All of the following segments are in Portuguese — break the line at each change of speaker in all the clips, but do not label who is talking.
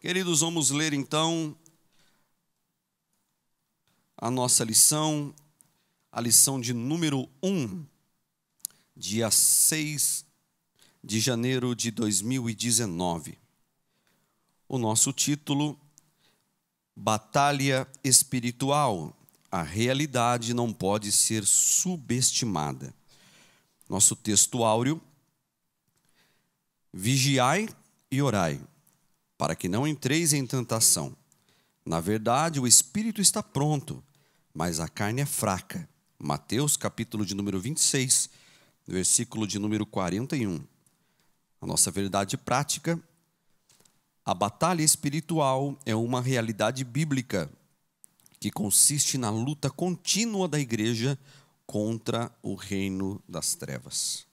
Queridos, vamos ler então a nossa lição, a lição de número 1, dia 6 de janeiro de 2019. O nosso título: Batalha Espiritual. A realidade não pode ser subestimada. Nosso texto áureo: Vigiai e orai, para que não entreis em tentação. Na verdade, o espírito está pronto, mas a carne é fraca. Mateus, capítulo de número 26, versículo de número 41. A nossa verdade prática: a batalha espiritual é uma realidade bíblica que consiste na luta contínua da igreja contra o reino das trevas.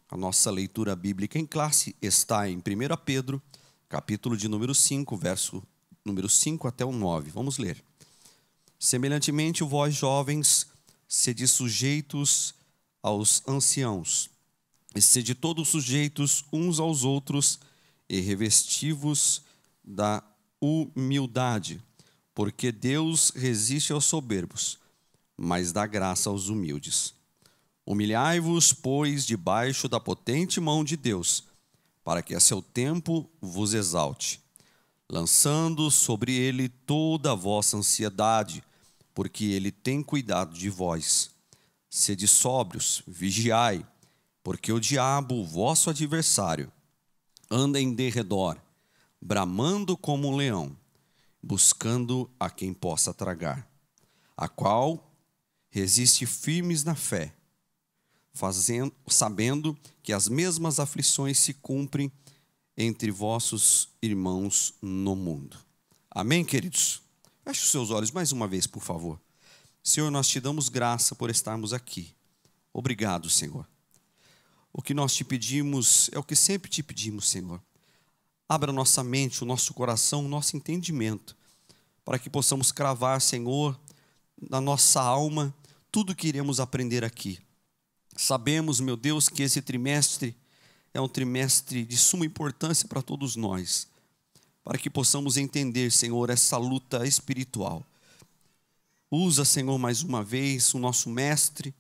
A nossa leitura bíblica em classe está em 1 Pedro, capítulo de número 5, verso número 5 até o 9. Vamos ler. Semelhantemente, vós jovens, sede sujeitos aos anciãos, e sede todos sujeitos uns aos outros, e revestivos da humildade, porque Deus resiste aos soberbos, mas dá graça aos humildes. Humilhai-vos, pois, debaixo da potente mão de Deus, para que a seu tempo vos exalte, lançando sobre ele toda a vossa ansiedade, porque ele tem cuidado de vós. Sede sóbrios, vigiai, porque o diabo, o vosso adversário, anda em derredor, bramando como um leão, buscando a quem possa tragar, a qual resiste firmes na fé, sabendo que as mesmas aflições se cumprem entre vossos irmãos no mundo. Amém, queridos? Feche os seus olhos mais uma vez, por favor. Senhor, nós te damos graça por estarmos aqui. Obrigado, Senhor. O que nós te pedimos é o que sempre te pedimos, Senhor. Abra nossa mente, o nosso coração, o nosso entendimento, para que possamos cravar, Senhor, na nossa alma, tudo que iremos aprender aqui. Sabemos, meu Deus, que esse trimestre é um trimestre de suma importância para todos nós, para que possamos entender, Senhor, essa luta espiritual. Usa, Senhor, mais uma vez o nosso mestre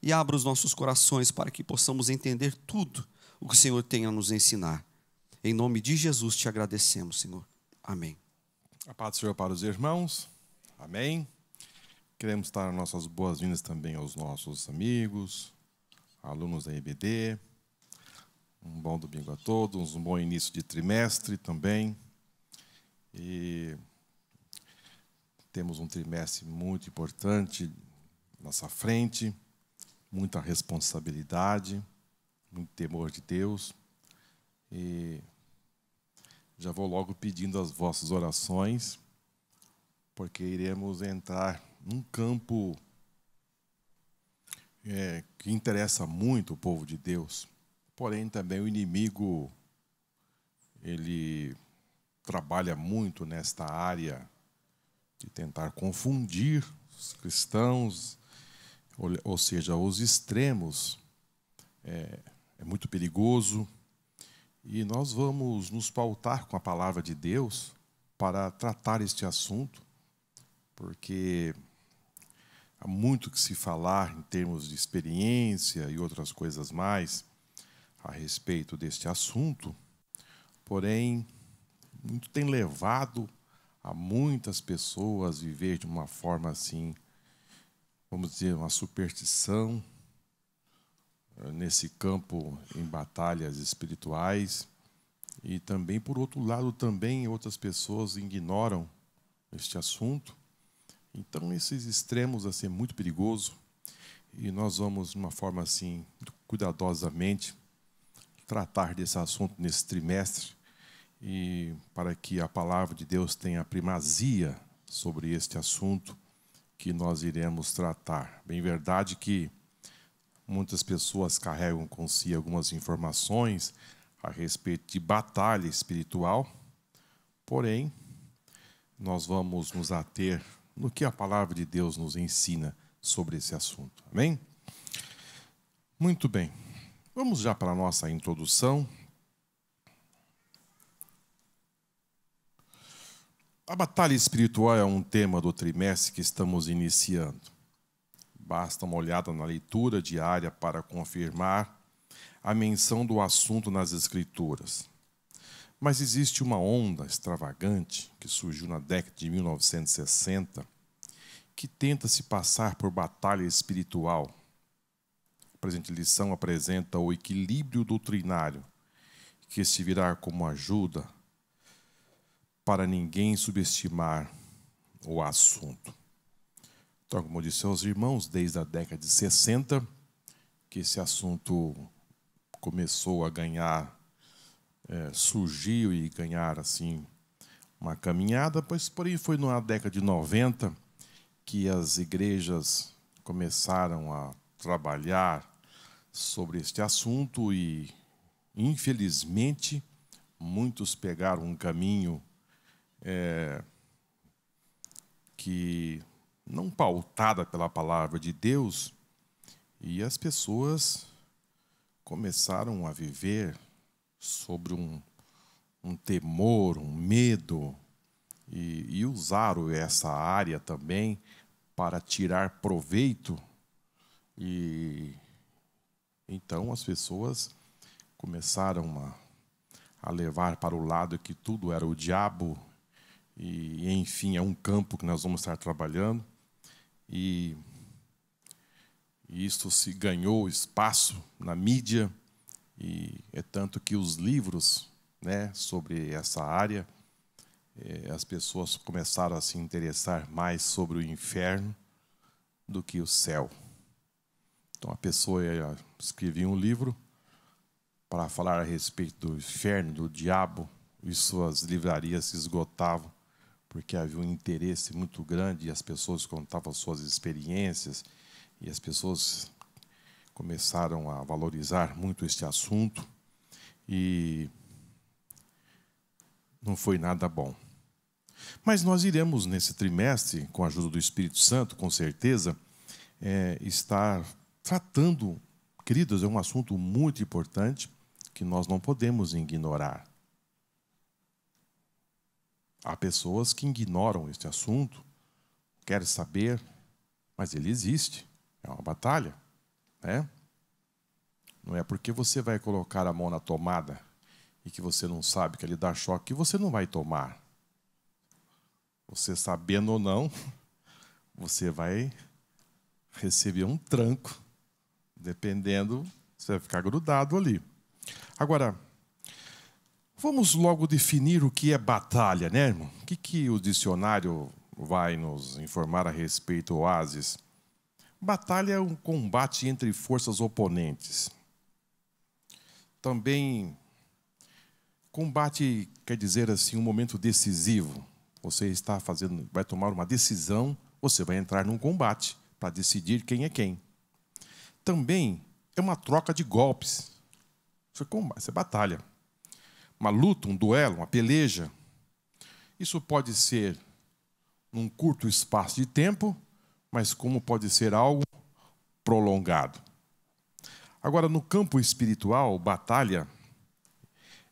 e abra os nossos corações para que possamos entender tudo o que o Senhor tem a nos ensinar. Em nome de Jesus te agradecemos, Senhor. Amém.
A paz do Senhor para os irmãos. Amém. Queremos dar nossas boas-vindas também aos nossos amigos, alunos da EBD. Um bom domingo a todos, um bom início de trimestre também. E temos um trimestre muito importante à nossa frente, muita responsabilidade, muito temor de Deus. E já vou logo pedindo as vossas orações, porque iremos entrar num campo que interessa muito o povo de Deus. Porém, também o inimigo, ele trabalha muito nesta área de tentar confundir os cristãos, ou seja, os extremos. É muito perigoso. E nós vamos nos pautar com a palavra de Deus para tratar este assunto, porque há muito que se falar em termos de experiência e outras coisas mais a respeito deste assunto, porém, muito tem levado a muitas pessoas viver de uma forma assim, vamos dizer, uma superstição nesse campo em batalhas espirituais. E também, por outro lado, também outras pessoas ignoram este assunto. Então, esses extremos assim, é muito perigoso. E nós vamos, de uma forma assim, muito cuidadosamente, tratar desse assunto nesse trimestre, e para que a palavra de Deus tenha primazia sobre este assunto que nós iremos tratar. Bem verdade que muitas pessoas carregam com si algumas informações a respeito de batalha espiritual, porém, nós vamos nos ater no que a palavra de Deus nos ensina sobre esse assunto. Amém? Muito bem. Vamos já para a nossa introdução. A batalha espiritual é um tema do trimestre que estamos iniciando. Basta uma olhada na leitura diária para confirmar a menção do assunto nas Escrituras. Mas existe uma onda extravagante que surgiu na década de 1960 que tenta se passar por batalha espiritual. A presente lição apresenta o equilíbrio doutrinário que se virá como ajuda para ninguém subestimar o assunto. Então, como eu disse aos irmãos, desde a década de 60, que esse assunto começou a ganhar, surgiu e ganhar assim uma caminhada, pois porém foi na década de 90 que as igrejas começaram a trabalhar sobre este assunto e, infelizmente, muitos pegaram um caminho que não pautada pela palavra de Deus, e as pessoas começaram a viver sobre um temor, um medo, e usaram essa área também para tirar proveito. E então as pessoas começaram a levar para o lado que tudo era o diabo, e enfim, é um campo que nós vamos estar trabalhando, e isto se ganhou espaço na mídia, e é tanto que os livros, sobre essa área, as pessoas começaram a se interessar mais sobre o inferno do que o céu. Então a pessoa escrevia um livro para falar a respeito do inferno, do diabo, e suas livrarias se esgotavam, porque havia um interesse muito grande, e as pessoas contavam suas experiências, e as pessoas começaram a valorizar muito este assunto, e não foi nada bom. Mas nós iremos, nesse trimestre, com a ajuda do Espírito Santo, com certeza, estar tratando, queridos, é um assunto muito importante que nós não podemos ignorar. Há pessoas que ignoram este assunto, querem saber, mas ele existe, é uma batalha, né? Não é porque você vai colocar a mão na tomada e que você não sabe que ele dá choque, que você não vai tomar. Você sabendo ou não, você vai receber um tranco, dependendo, você vai ficar grudado ali. Agora, vamos logo definir o que é batalha, né, irmão? O que o dicionário vai nos informar a respeito, Oásis? Batalha é um combate entre forças oponentes. Também, combate quer dizer assim um momento decisivo. Você vai tomar uma decisão, você vai entrar num combate para decidir quem é quem. Também é uma troca de golpes. Isso é batalha. Uma luta, um duelo, uma peleja. Isso pode ser num curto espaço de tempo, mas como pode ser algo prolongado. Agora, no campo espiritual, batalha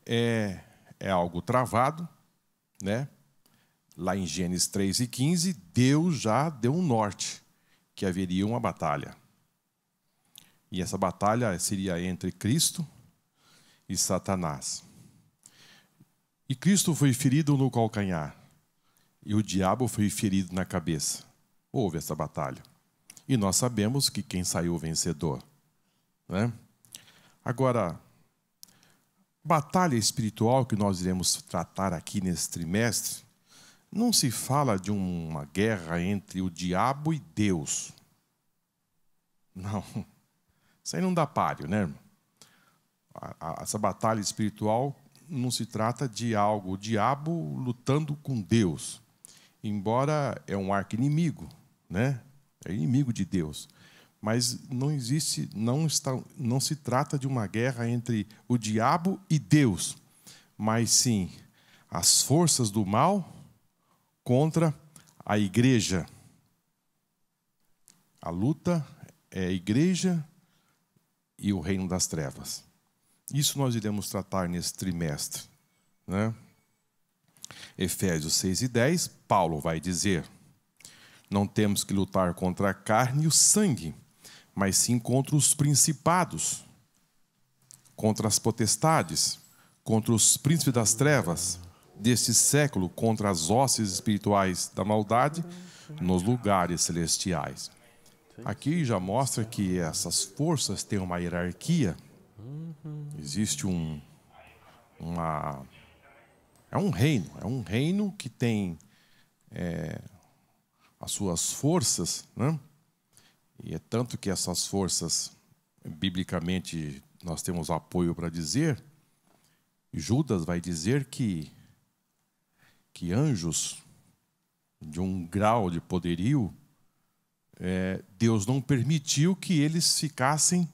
é algo travado, né? Lá em Gênesis 3:15, Deus já deu um norte, que haveria uma batalha. E essa batalha seria entre Cristo e Satanás. E Cristo foi ferido no calcanhar, e o diabo foi ferido na cabeça. Houve essa batalha. E nós sabemos que quem saiu vencedor, né? Agora, batalha espiritual que nós iremos tratar aqui nesse trimestre, não se fala de uma guerra entre o diabo e Deus. Não. Isso aí não dá páreo, né, irmão? Essa batalha espiritual não se trata de algo, o diabo lutando com Deus. Embora é um arqui-inimigo, né? É inimigo de Deus. Mas não se trata de uma guerra entre o diabo e Deus, mas sim as forças do mal contra a igreja. A luta é a igreja e o reino das trevas. Isso nós iremos tratar nesse trimestre, né? Efésios 6:10, Paulo vai dizer: não temos que lutar contra a carne e o sangue, mas sim contra os principados, contra as potestades, contra os príncipes das trevas deste século, contra as hostes espirituais da maldade nos lugares celestiais. Aqui já mostra que essas forças têm uma hierarquia. Existe é um reino que tem as suas forças, né? E é tanto que essas forças, biblicamente, nós temos apoio para dizer. Judas vai dizer que anjos de um grau de poderio, Deus não permitiu que eles ficassem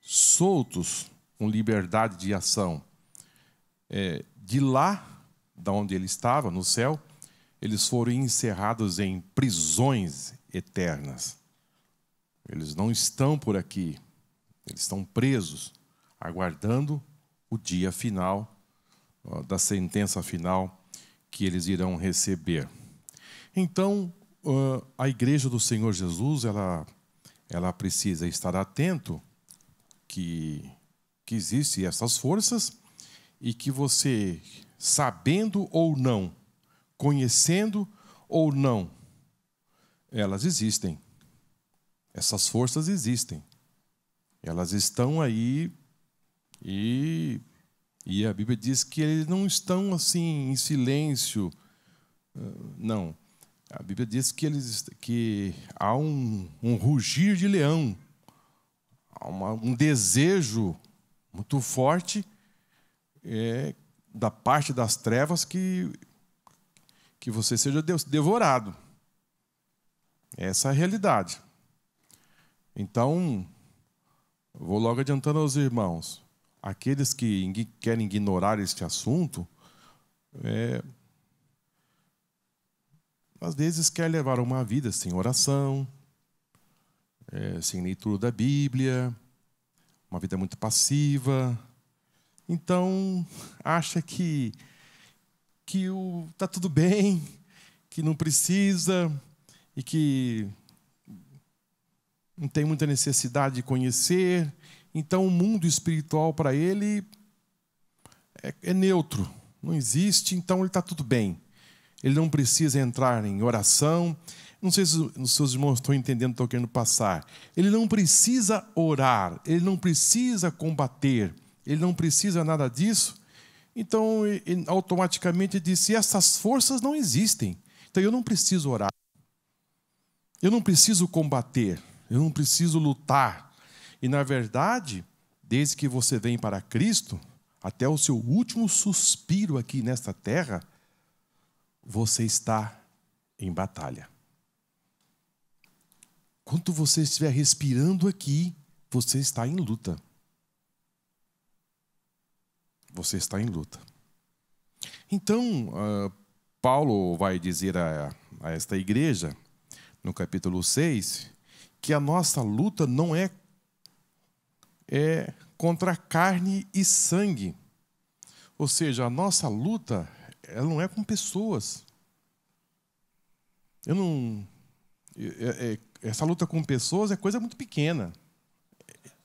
soltos, com liberdade de ação. De lá, da onde ele estava, no céu, eles foram encerrados em prisões eternas. Eles não estão por aqui, eles estão presos, aguardando o dia final, da sentença final que eles irão receber. Então, a igreja do Senhor Jesus, ela precisa estar atento que existem essas forças e que você, sabendo ou não, conhecendo ou não, elas existem. Essas forças existem. Elas estão aí e a Bíblia diz que eles não estão assim em silêncio. Não. A Bíblia diz que há um rugir de leão, há um desejo muito forte da parte das trevas que você seja devorado. Essa é a realidade. Então, vou logo adiantando aos irmãos, aqueles que querem ignorar este assunto, às vezes quer levar uma vida sem oração, sem leitura da Bíblia, uma vida muito passiva. Então, acha que está tudo bem, que não precisa e que não tem muita necessidade de conhecer. Então, o mundo espiritual para ele é neutro, não existe, então ele está tudo bem. Ele não precisa entrar em oração. Não sei se os seus irmãos estão entendendo o que estou querendo passar. Ele não precisa orar, ele não precisa combater, ele não precisa nada disso. Então, ele automaticamente disse: essas forças não existem. Então, eu não preciso orar. Eu não preciso combater. Eu não preciso lutar. E, na verdade, desde que você vem para Cristo, até o seu último suspiro aqui nesta terra, você está em batalha. Quando você estiver respirando aqui, você está em luta. Você está em luta. Então, Paulo vai dizer a esta igreja, no capítulo 6, que a nossa luta não é contra carne e sangue. Ou seja, a nossa luta, ela não é com pessoas. Essa luta com pessoas é coisa muito pequena.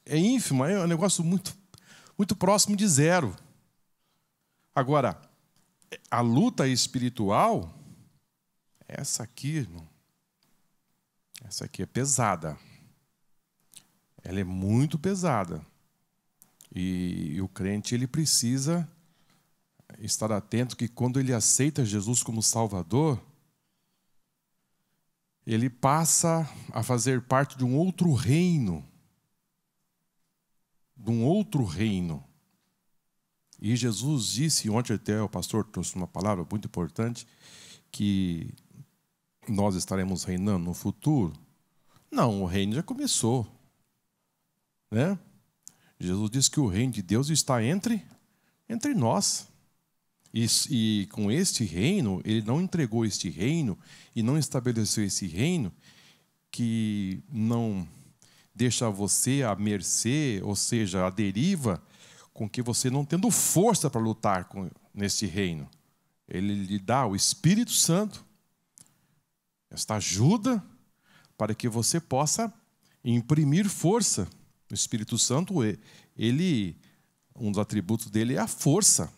É ínfima, é um negócio muito, muito próximo de zero. Agora, a luta espiritual, essa aqui, irmão, essa aqui é pesada. Ela é muito pesada. E o crente, ele precisa estar atento que quando ele aceita Jesus como Salvador, ele passa a fazer parte de um outro reino. De um outro reino. E Jesus disse, ontem até o pastor trouxe uma palavra muito importante, que nós estaremos reinando no futuro. Não, o reino já começou. Né? Jesus disse que o reino de Deus está entre nós. E com este reino, ele não entregou este reino e não estabeleceu esse reino que não deixa você à mercê, ou seja, à deriva, com que você não tendo força para lutar neste reino. Ele lhe dá o Espírito Santo, esta ajuda para que você possa imprimir força. O Espírito Santo, um dos atributos dele é a força,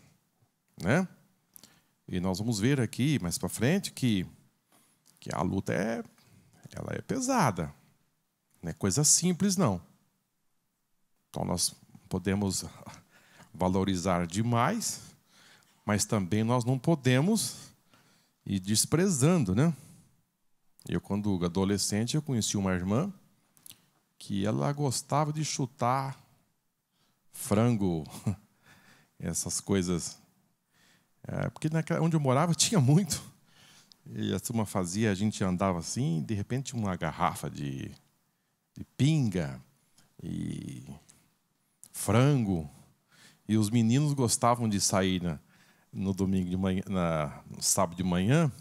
né? E nós vamos ver aqui mais para frente que a luta ela é pesada, não é coisa simples não. Então nós podemos valorizar demais, mas também nós não podemos ir desprezando, né? Eu, quando adolescente, eu conheci uma irmã que ela gostava de chutar frango, essas coisas. Porque onde eu morava tinha muito. E a turma fazia, a gente andava assim, de repente uma garrafa de pinga e frango. E os meninos gostavam de sair no domingo de manhã, no sábado de manhã,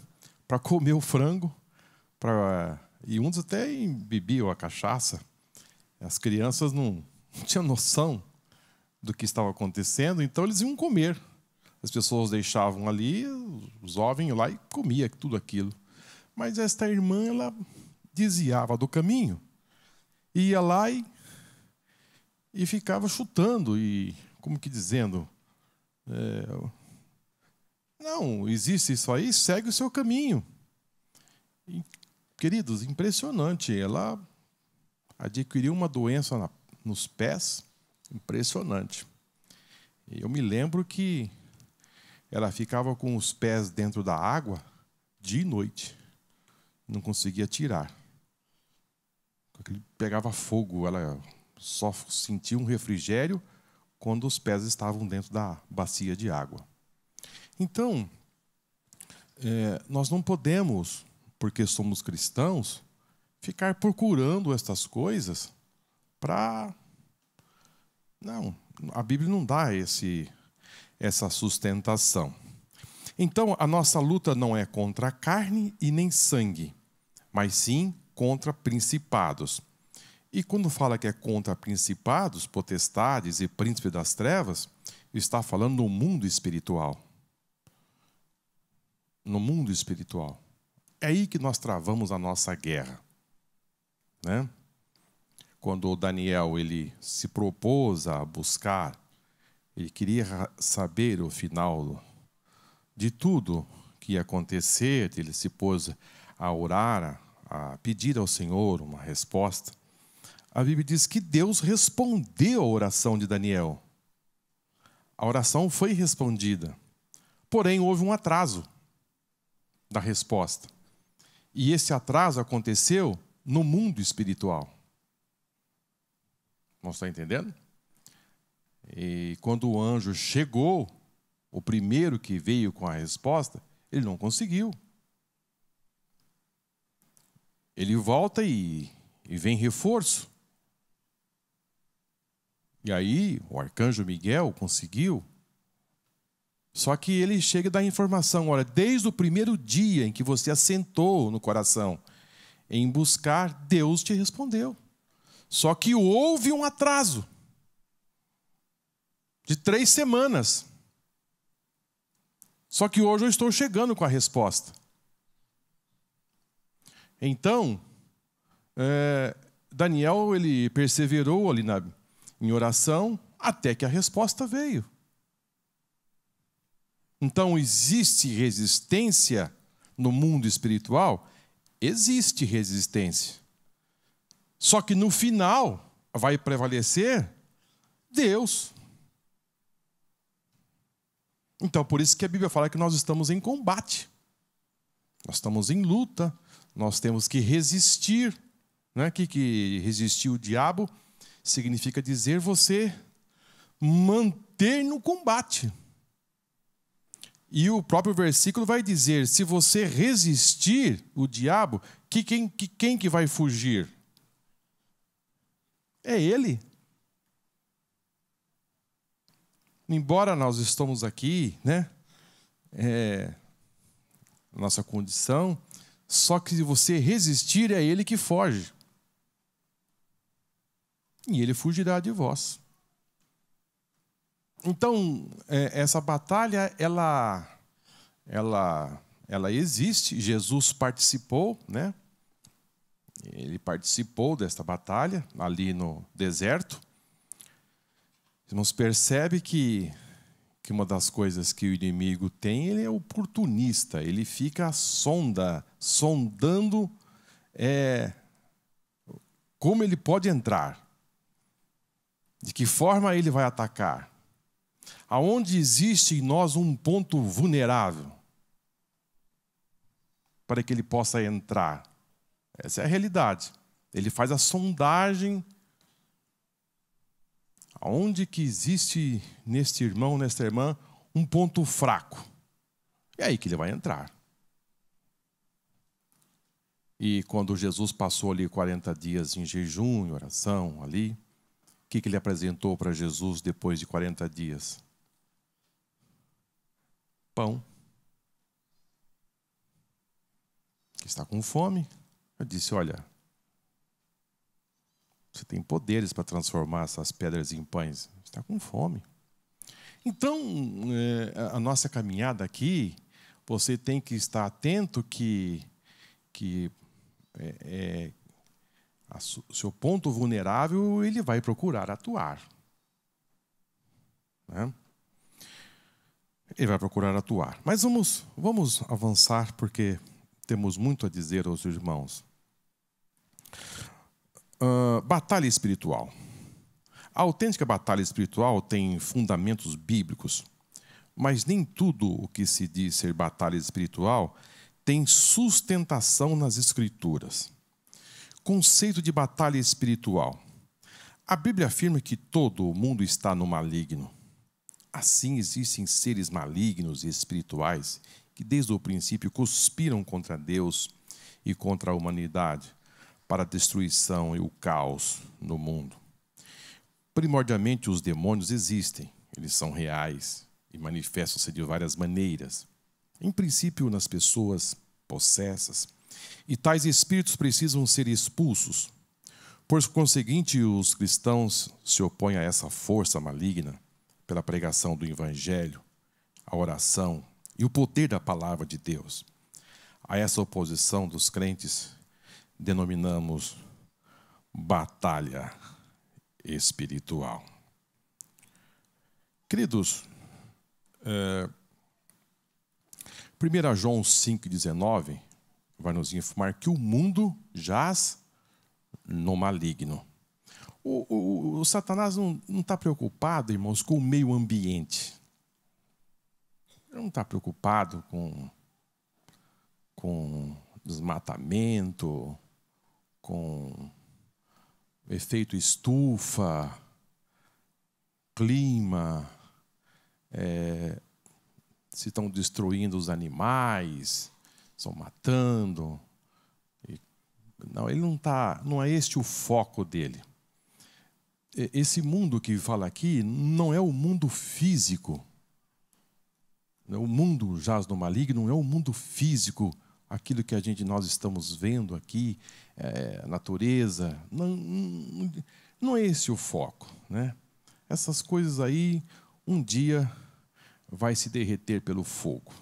para comer o frango. E uns até bebiam a cachaça. As crianças não tinham noção do que estava acontecendo, então eles iam comer. As pessoas deixavam ali, os jovens iam lá e comia tudo aquilo. Mas esta irmã, ela desviava do caminho, ia lá e ficava chutando, e como que dizendo, não, existe isso aí, segue o seu caminho. E, queridos, impressionante, ela adquiriu uma doença nos pés, impressionante. E eu me lembro que ela ficava com os pés dentro da água dia e noite, não conseguia tirar. Pegava fogo, ela só sentia um refrigério quando os pés estavam dentro da bacia de água. Então, nós não podemos, porque somos cristãos, ficar procurando estas coisas para... Não, a Bíblia não dá essa sustentação. Então, a nossa luta não é contra a carne e nem sangue, mas sim contra principados. E quando fala que é contra principados, potestades e príncipes das trevas, está falando no mundo espiritual. No mundo espiritual. É aí que nós travamos a nossa guerra, né? Quando Daniel ele se propôs a buscar, ele queria saber o final de tudo que ia acontecer, ele se pôs a orar, a pedir ao Senhor uma resposta. A Bíblia diz que Deus respondeu a oração de Daniel. A oração foi respondida, porém houve um atraso da resposta. E esse atraso aconteceu no mundo espiritual. Não está entendendo? E quando o anjo chegou, o primeiro que veio com a resposta, ele não conseguiu. Ele volta e vem reforço. E aí o arcanjo Miguel conseguiu. Só que ele chega e dá a informação, olha, desde o primeiro dia em que você assentou no coração em buscar, Deus te respondeu. Só que houve um atraso de 3 semanas. Só que hoje eu estou chegando com a resposta. Então, Daniel ele perseverou ali em oração até que a resposta veio. Então, existe resistência no mundo espiritual? Existe resistência. Só que no final vai prevalecer Deus. Então, por isso que a Bíblia fala que nós estamos em combate. Nós estamos em luta, nós temos que resistir. Né? Que resistir o diabo significa dizer você manter no combate. E o próprio versículo vai dizer, se você resistir o diabo, quem que vai fugir? É ele. Embora nós estamos aqui, né? Nossa condição, só que se você resistir, é ele que foge. E ele fugirá de vós. Então, essa batalha, ela ela existe. Jesus participou, né? Ele participou desta batalha ali no deserto. Irmãos, percebe que uma das coisas que o inimigo tem, ele é oportunista. Ele fica sondando como ele pode entrar. De que forma ele vai atacar. Aonde existe em nós um ponto vulnerável para que ele possa entrar. Essa é a realidade. Ele faz a sondagem. Aonde que existe neste irmão, nesta irmã, um ponto fraco. É aí que ele vai entrar. E quando Jesus passou ali 40 dias em jejum, em oração, ali, o que ele apresentou para Jesus depois de 40 dias? Pão. Está com fome. Eu disse, olha, você tem poderes para transformar essas pedras em pães. Está com fome. Então, a nossa caminhada aqui, você tem que estar atento que o seu ponto vulnerável, ele vai procurar atuar. Né? Ele vai procurar atuar. Mas vamos avançar, porque temos muito a dizer aos irmãos. Batalha espiritual. A autêntica batalha espiritual tem fundamentos bíblicos, mas nem tudo o que se diz ser batalha espiritual tem sustentação nas Escrituras. Conceito de batalha espiritual. A Bíblia afirma que todo o mundo está no maligno. Assim, existem seres malignos e espirituais que desde o princípio conspiram contra Deus e contra a humanidade para a destruição e o caos no mundo. Primordialmente, os demônios existem. Eles são reais e manifestam-se de várias maneiras. Em princípio, nas pessoas possessas. E tais espíritos precisam ser expulsos. Por conseguinte, os cristãos se opõem a essa força maligna pela pregação do Evangelho, a oração e o poder da palavra de Deus. A essa oposição dos crentes denominamos batalha espiritual. Queridos, 1 João 5,19 vai nos informar que o mundo jaz no maligno. O Satanás não está preocupado, irmãos, com o meio ambiente. Ele não está preocupado com desmatamento, com efeito estufa, clima, se estão destruindo os animais, estão matando. Não, ele não é este o foco dele. Esse mundo que fala aqui não é o mundo físico. O mundo jaz no maligno, não é o mundo físico, aquilo que nós estamos vendo aqui, a natureza. Não é esse o foco, né? Essas coisas aí, um dia, vai se derreter pelo fogo.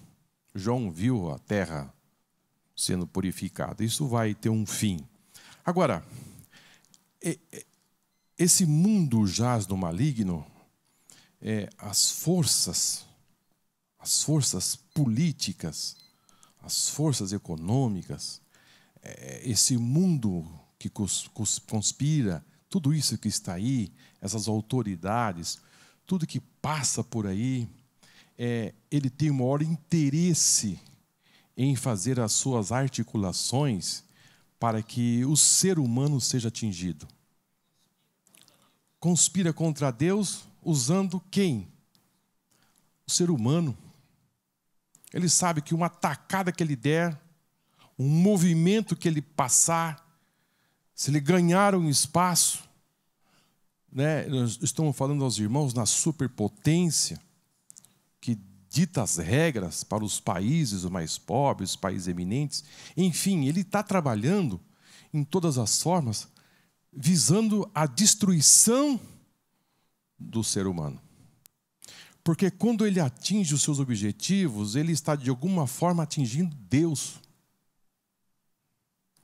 João viu a terra sendo purificada. Isso vai ter um fim. Agora, esse mundo jaz no maligno, as forças políticas, as forças econômicas, esse mundo que conspira, tudo isso que está aí, essas autoridades, tudo que passa por aí, ele tem o maior interesse em fazer as suas articulações para que o ser humano seja atingido. Conspira contra Deus usando quem? O ser humano. Ele sabe que uma tacada que ele der, um movimento que ele passar, se ele ganhar um espaço, né? Nós estamos falando aos irmãos na superpotência, que dita as regras para os países mais pobres, os países eminentes. Enfim, ele está trabalhando em todas as formas, visando a destruição do ser humano. Porque quando ele atinge os seus objetivos, ele está de alguma forma atingindo Deus.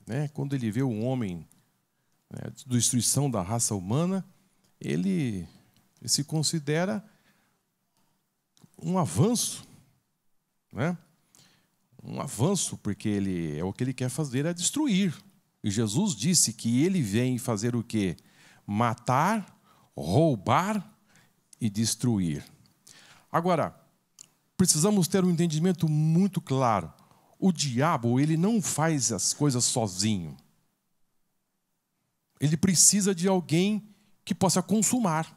Né? Quando ele vê o homem, né, destruição da raça humana, ele se considera um avanço, né? Um avanço, porque o que ele quer fazer é destruir. E Jesus disse que ele vem fazer o quê? Matar, roubar e destruir. Agora, precisamos ter um entendimento muito claro. O diabo, ele não faz as coisas sozinho. Ele precisa de alguém que possa consumar.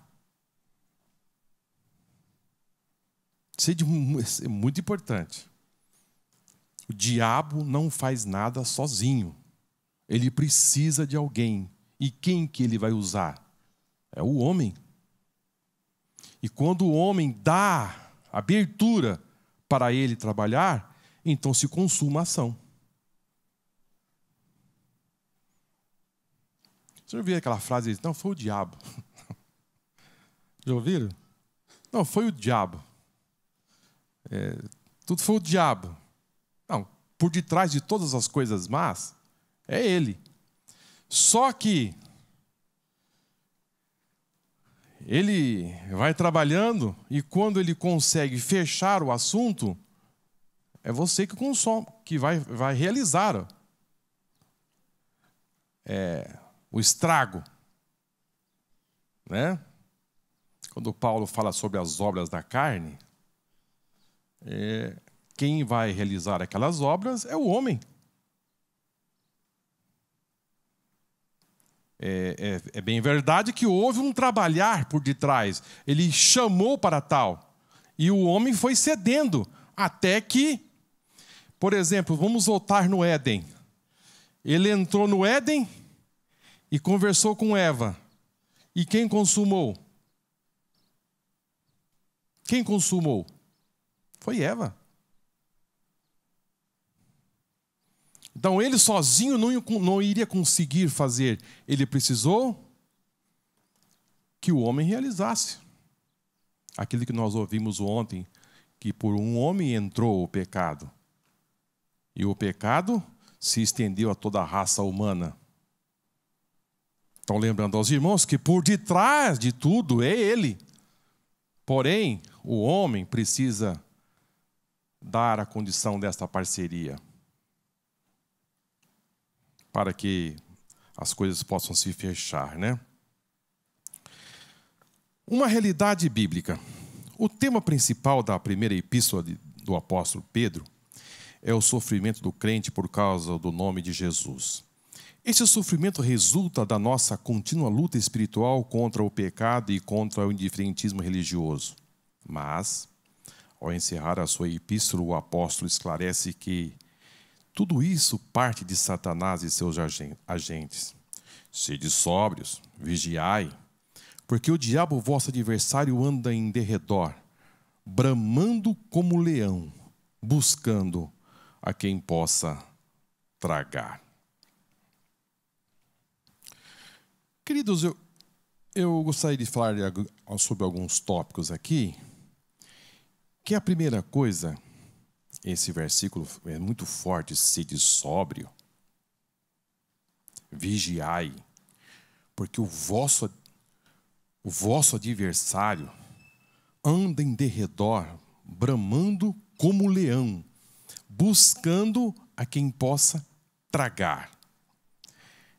Isso é muito importante. O diabo não faz nada sozinho. Ele precisa de alguém. E quem que ele vai usar? É o homem. E quando o homem dá abertura para ele trabalhar, então se consuma a ação. Você já ouviu aquela frase? Não, foi o diabo. Já ouviram? Não, foi o diabo. Tudo foi o diabo. Não, por detrás de todas as coisas más, é ele. Só que ele vai trabalhando e quando ele consegue fechar o assunto, é você que consome, que vai realizar o estrago. Né? Quando Paulo fala sobre as obras da carne, quem vai realizar aquelas obras é o homem. É bem verdade que houve um trabalhar por detrás. Ele chamou para tal. E o homem foi cedendo. Até que, por exemplo, vamos voltar no Éden. Ele entrou no Éden e conversou com Eva. E quem consumou? Quem consumou? Foi Eva. Então ele sozinho não iria conseguir fazer. Ele precisou que o homem realizasse. Aquilo que nós ouvimos ontem, que por um homem entrou o pecado. E o pecado se estendeu a toda a raça humana. Então lembrando aos irmãos que por detrás de tudo é ele. Porém, o homem precisa dar a condição desta parceria, para que as coisas possam se fechar, né? Uma realidade bíblica. O tema principal da primeira epístola do apóstolo Pedro é o sofrimento do crente por causa do nome de Jesus. Esse sofrimento resulta da nossa contínua luta espiritual contra o pecado e contra o indiferentismo religioso. Mas, ao encerrar a sua epístola, o apóstolo esclarece que tudo isso parte de Satanás e seus agentes. Sede sóbrios, vigiai, porque o diabo, vosso adversário, anda em derredor, bramando como leão, buscando a quem possa tragar. Queridos, eu gostaria de falar sobre alguns tópicos aqui, que a primeira coisa, esse versículo é muito forte, sede sóbrio, vigiai, porque o vosso adversário anda em derredor, bramando como leão, buscando a quem possa tragar.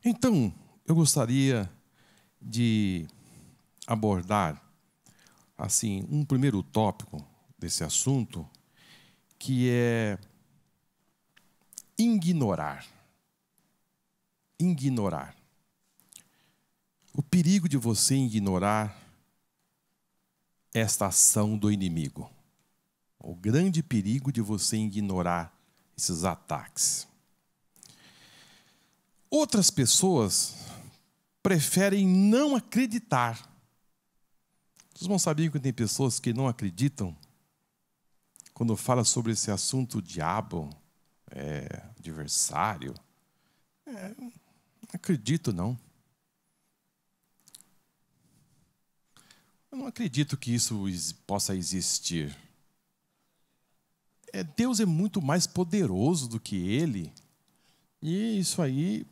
Então, eu gostaria de abordar assim um primeiro tópico desse assunto, que é ignorar. Ignorar. O perigo de você ignorar esta ação do inimigo. O grande perigo de você ignorar esses ataques. Outras pessoas preferem não acreditar. Vocês não sabiam que tem pessoas que não acreditam quando fala sobre esse assunto, diabo, adversário? Não acredito, não. Eu não acredito que isso possa existir. Deus é muito mais poderoso do que ele. E isso aí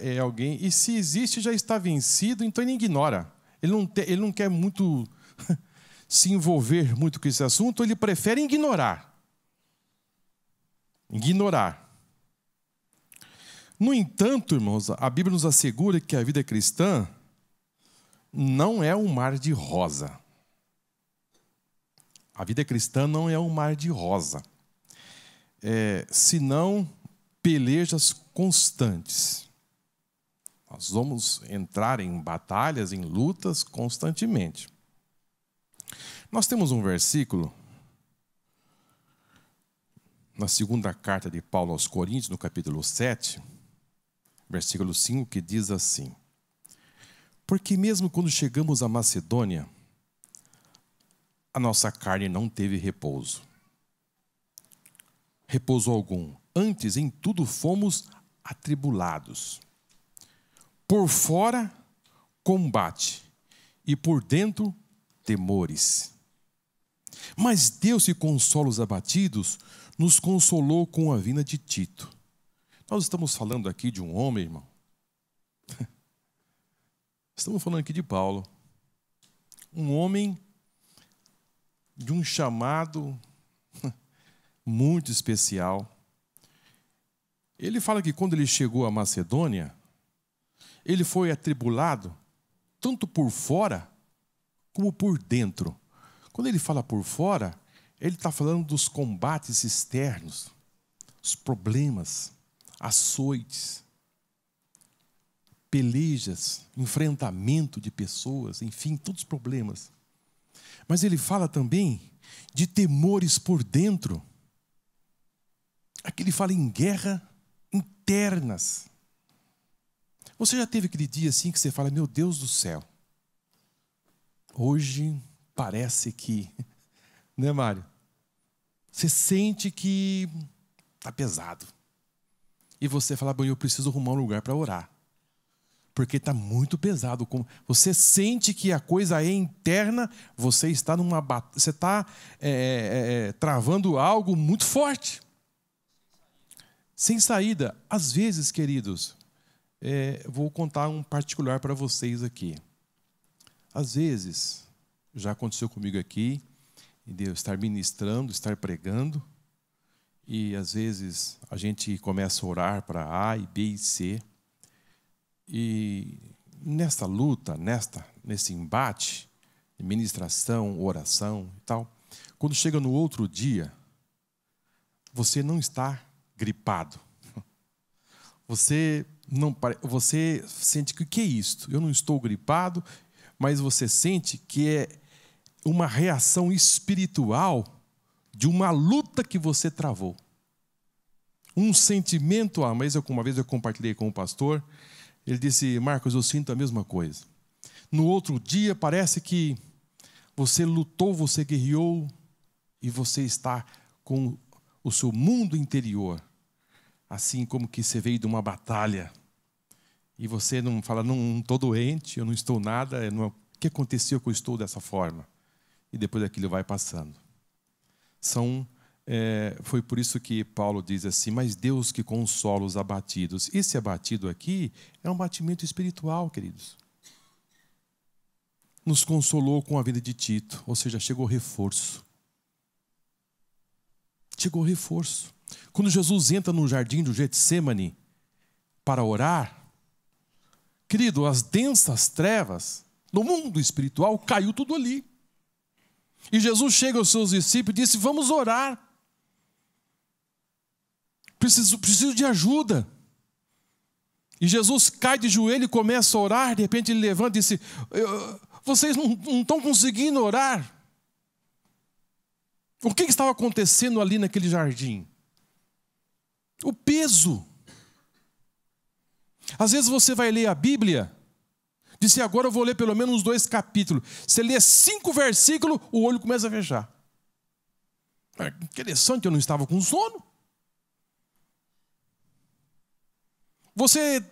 é alguém... E se existe, já está vencido, então ele ignora. Ele não quer muito se envolver muito com esse assunto, ele prefere ignorar. Ignorar. No entanto, irmãos, a Bíblia nos assegura que a vida cristã não é um mar de rosa. A vida cristã não é um mar de rosa. Senão pelejas constantes. Nós vamos entrar em batalhas, em lutas constantemente. Nós temos um versículo na segunda carta de Paulo aos Coríntios, no capítulo 7, versículo 5, que diz assim: porque mesmo quando chegamos à Macedônia, a nossa carne não teve repouso. Repouso algum. Antes, em tudo fomos atribulados. Por fora, combate. E por dentro, temores. Mas Deus, que consola os abatidos, nos consolou com a vinda de Tito. Nós estamos falando aqui de um homem, irmão. Estamos falando aqui de Paulo. Um homem de um chamado muito especial. Ele fala que quando ele chegou à Macedônia, ele foi atribulado tanto por fora como por dentro. Quando ele fala por fora, ele está falando dos combates externos, os problemas, açoites, pelejas, enfrentamento de pessoas, enfim, todos os problemas. Mas ele fala também de temores por dentro. Aqui ele fala em guerra internas. Você já teve aquele dia assim que você fala, meu Deus do céu, hoje parece que, né, Mário? Você sente que está pesado. E você fala, bom, eu preciso arrumar um lugar para orar. Porque está muito pesado. Você sente que a coisa é interna, você está travando algo muito forte. Sem saída. Às vezes, queridos, vou contar um particular para vocês aqui. Às vezes, já aconteceu comigo aqui, de eu estar ministrando, estar pregando, e às vezes a gente começa a orar para A, e B e C, e nesta luta, nesse embate, ministração, oração e tal, quando chega no outro dia, você não está gripado. Você sente que o que é isto? Eu não estou gripado, mas você sente que é uma reação espiritual de uma luta que você travou. Um sentimento, mas uma vez eu compartilhei com o pastor, ele disse, Marcos, eu sinto a mesma coisa. No outro dia parece que você lutou, você guerreou e você está com o seu mundo interior, assim como que você veio de uma batalha e você não fala, não estou doente, eu não estou nada, o que aconteceu que eu estou dessa forma? E depois aquilo vai passando. Foi por isso que Paulo diz assim, mas Deus que consola os abatidos. Esse abatido aqui é um batimento espiritual, queridos. Nos consolou com a vinda de Tito, ou seja, chegou reforço. Chegou reforço. Quando Jesus entra no jardim do Getsêmani para orar, querido, as densas trevas do mundo espiritual caiu tudo ali. E Jesus chega aos seus discípulos e disse, vamos orar. Preciso de ajuda. E Jesus cai de joelho e começa a orar. De repente ele levanta e disse, vocês não estão conseguindo orar. O que estava acontecendo ali naquele jardim? O peso. Às vezes você vai ler a Bíblia, disse, agora eu vou ler pelo menos 2 capítulos. Você lê 5 versículos, o olho começa a fechar. Interessante, eu não estava com sono. Você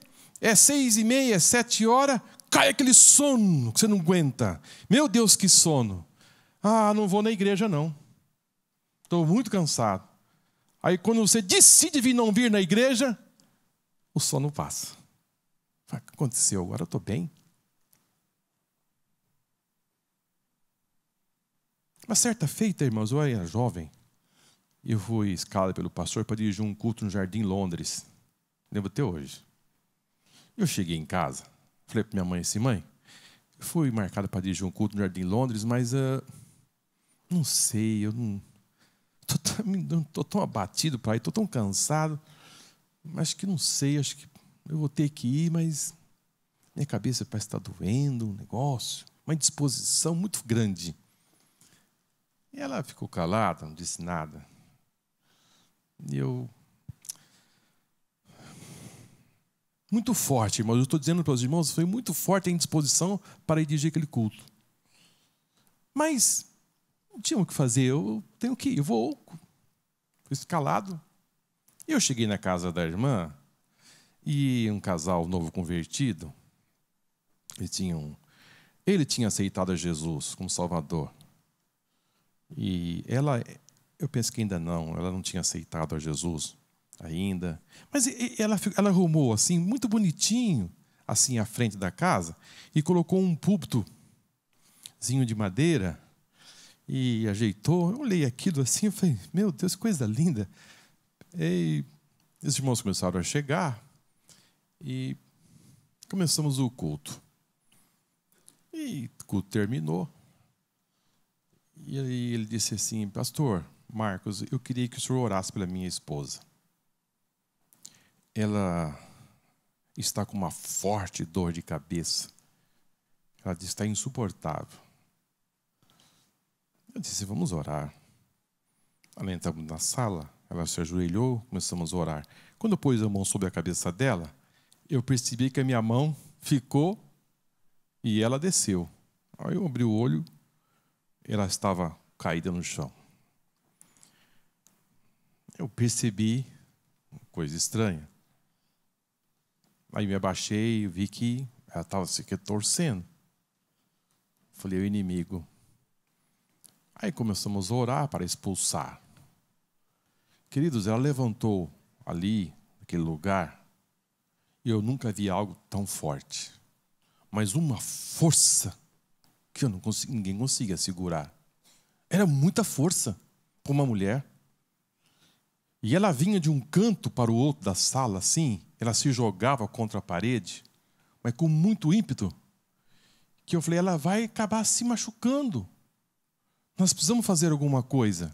6h30, 7 horas, cai aquele sono que você não aguenta. Meu Deus, que sono. Ah, não vou na igreja não. Estou muito cansado. Aí quando você decide não vir na igreja, o sono passa. O que aconteceu? Agora eu estou bem. Uma certa feita, irmãos, eu era jovem. E eu fui escalado pelo pastor para dirigir um culto no Jardim Londres. Lembro até hoje. Eu cheguei em casa, falei para minha mãe assim, mãe, eu fui marcado para dirigir um culto no Jardim Londres, mas não sei, eu não estou tão abatido para ir, estou tão cansado, acho que não sei, acho que eu vou ter que ir, mas minha cabeça parece estar doendo, um negócio, uma indisposição muito grande. E ela ficou calada, não disse nada. E eu... Muito forte, irmãos. Eu estou dizendo para os irmãos, foi muito forte a indisposição para ir dirigir aquele culto. Mas não tinha o que fazer, eu tenho que ir, eu vou. Fui escalado. E eu cheguei na casa da irmã, e um casal novo convertido, ele tinha aceitado a Jesus como Salvador. E ela, eu penso que ainda não, ela não tinha aceitado a Jesus ainda. Mas ela arrumou assim, muito bonitinho, assim à frente da casa, e colocou um púlpitozinho de madeira e ajeitou. Eu olhei aquilo assim e falei, meu Deus, que coisa linda. E os irmãos começaram a chegar e começamos o culto. E o culto terminou. E aí ele disse assim, pastor Marcos, eu queria que o senhor orasse pela minha esposa. Ela está com uma forte dor de cabeça. Ela disse, está insuportável. Eu disse, vamos orar. Ela entramos na sala, ela se ajoelhou, começamos a orar. Quando eu pus a mão sobre a cabeça dela, eu percebi que a minha mão ficou e ela desceu. Aí eu abri o olho, ela estava caída no chão. Eu percebi uma coisa estranha. Aí me abaixei e vi que ela estava se torcendo. Falei, o inimigo. Aí começamos a orar para expulsar. Queridos, ela levantou ali, naquele lugar, e eu nunca vi algo tão forte. Mas uma força que ninguém conseguia segurar. Era muita força para uma mulher. E ela vinha de um canto para o outro da sala, assim, ela se jogava contra a parede, mas com muito ímpeto, que eu falei, ela vai acabar se machucando. Nós precisamos fazer alguma coisa.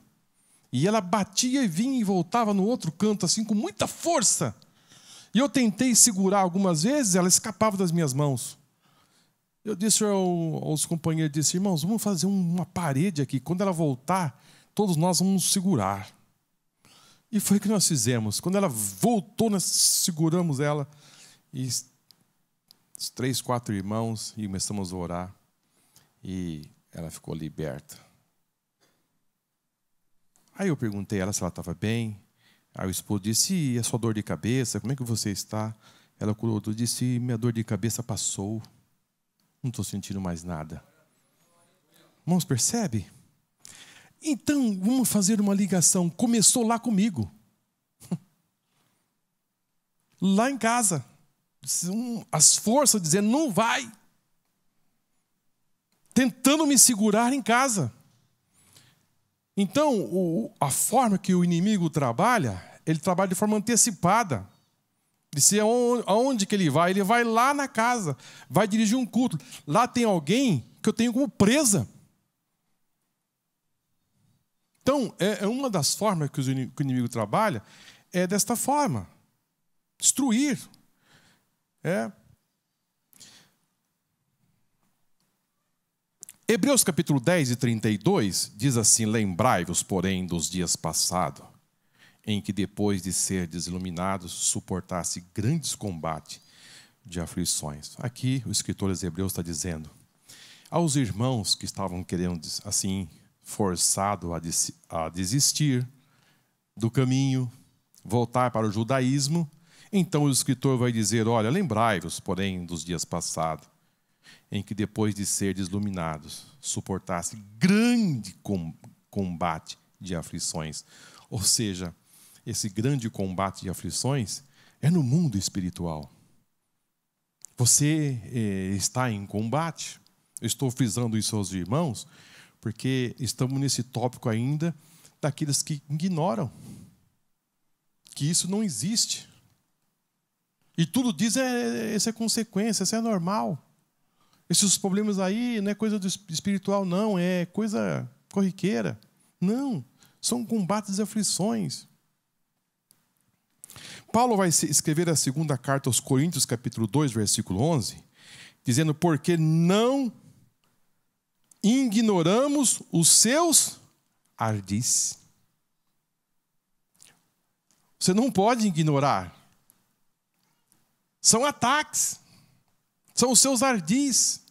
E ela batia e vinha e voltava no outro canto, assim, com muita força. E eu tentei segurar algumas vezes, ela escapava das minhas mãos. Eu disse aos companheiros, disse, irmãos, vamos fazer uma parede aqui. Quando ela voltar, todos nós vamos segurar. E foi o que nós fizemos. Quando ela voltou, nós seguramos ela. E os 3, 4 irmãos, e começamos a orar. E ela ficou liberta. Aí eu perguntei a ela se ela estava bem. Aí o esposo disse, e a sua dor de cabeça, como é que você está? Ela curou, disse, minha dor de cabeça passou. Não estou sentindo mais nada. Irmãos, percebe? Então, vamos fazer uma ligação. Começou lá comigo. Lá em casa. As forças dizendo, não vai. Tentando me segurar em casa. Então, a forma que o inimigo trabalha, ele trabalha de forma antecipada. Disse, aonde que ele vai? Ele vai lá na casa. Vai dirigir um culto. Lá tem alguém que eu tenho como presa. Então, é uma das formas que o inimigo trabalha, é desta forma. Destruir. Hebreus capítulo 10 e 32 diz assim, lembrai-vos, porém, dos dias passados, em que depois de ser desiluminados, suportasse grandes combates de aflições. Aqui o escritor aos Hebreus está dizendo, aos irmãos que estavam querendo, assim, forçado a desistir do caminho, voltar para o judaísmo, então o escritor vai dizer, olha, lembrai-vos, porém, dos dias passados, em que depois de ser iluminados, suportasse grande combate de aflições. Ou seja, esse grande combate de aflições é no mundo espiritual. Você está em combate. Eu estou frisando isso aos irmãos, porque estamos nesse tópico ainda daqueles que ignoram que isso não existe. E tudo diz essa é consequência, isso é normal. Esses problemas aí não é coisa do espiritual, não, é coisa corriqueira. Não, são combates e aflições. Paulo vai escrever a segunda carta aos Coríntios, capítulo 2, versículo 11, dizendo: porque não ignoramos os seus ardis. Você não pode ignorar. São ataques. São os seus ardis.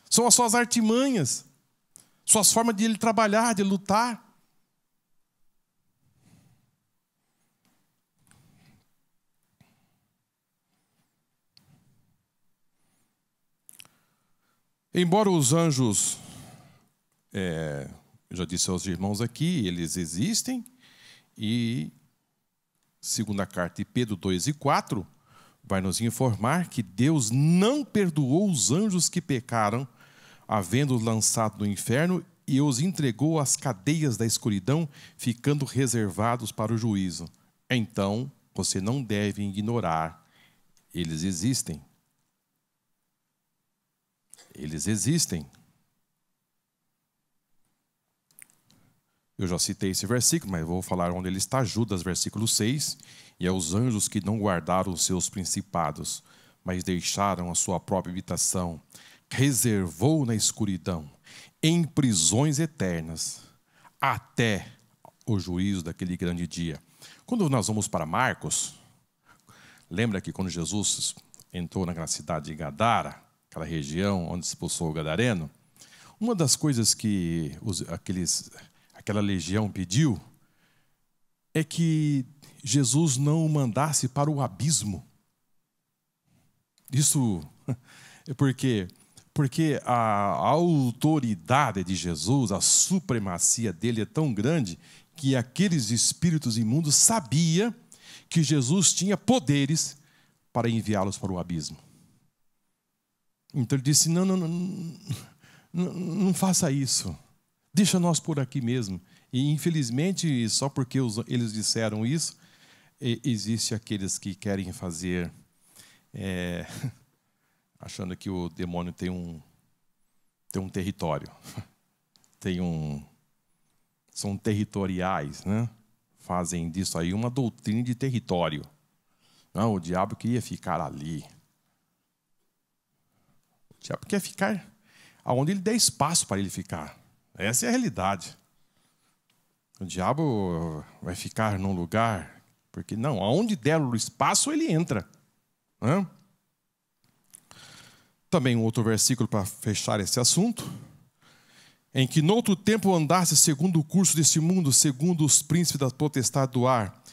São as suas artimanhas. Suas formas de ele trabalhar, de lutar. Embora os anjos, eu já disse aos irmãos aqui, eles existem, e segunda carta de Pedro 2 e 4, vai nos informar que Deus não perdoou os anjos que pecaram, havendo-os lançado no inferno, e os entregou às cadeias da escuridão, ficando reservados para o juízo. Então, você não deve ignorar, eles existem. Eles existem. Eu já citei esse versículo, mas vou falar onde ele está. Judas, versículo 6. E aos anjos que não guardaram os seus principados, mas deixaram a sua própria habitação, reservou na escuridão, em prisões eternas, até o juízo daquele grande dia. Quando nós vamos para Marcos, lembra que quando Jesus entrou naquela cidade de Gadara, aquela região onde se expulsou o gadareno, uma das coisas que aquela legião pediu é que Jesus não o mandasse para o abismo. Isso é porque a autoridade de Jesus, a supremacia dele é tão grande que aqueles espíritos imundos sabiam que Jesus tinha poderes para enviá-los para o abismo. Então ele disse: não faça isso. Deixa nós por aqui mesmo. E infelizmente, só porque eles disseram isso, existe aqueles que querem fazer, achando que o demônio tem um território. São territoriais, né? Fazem disso aí uma doutrina de território. Não, o diabo queria ficar ali. O diabo quer ficar aonde ele der espaço para ele ficar. Essa é a realidade. O diabo vai ficar num lugar, porque não, aonde der o espaço ele entra. Né? Também um outro versículo para fechar esse assunto, em que noutro tempo andasse segundo o curso deste mundo, segundo os príncipes da potestade do ar,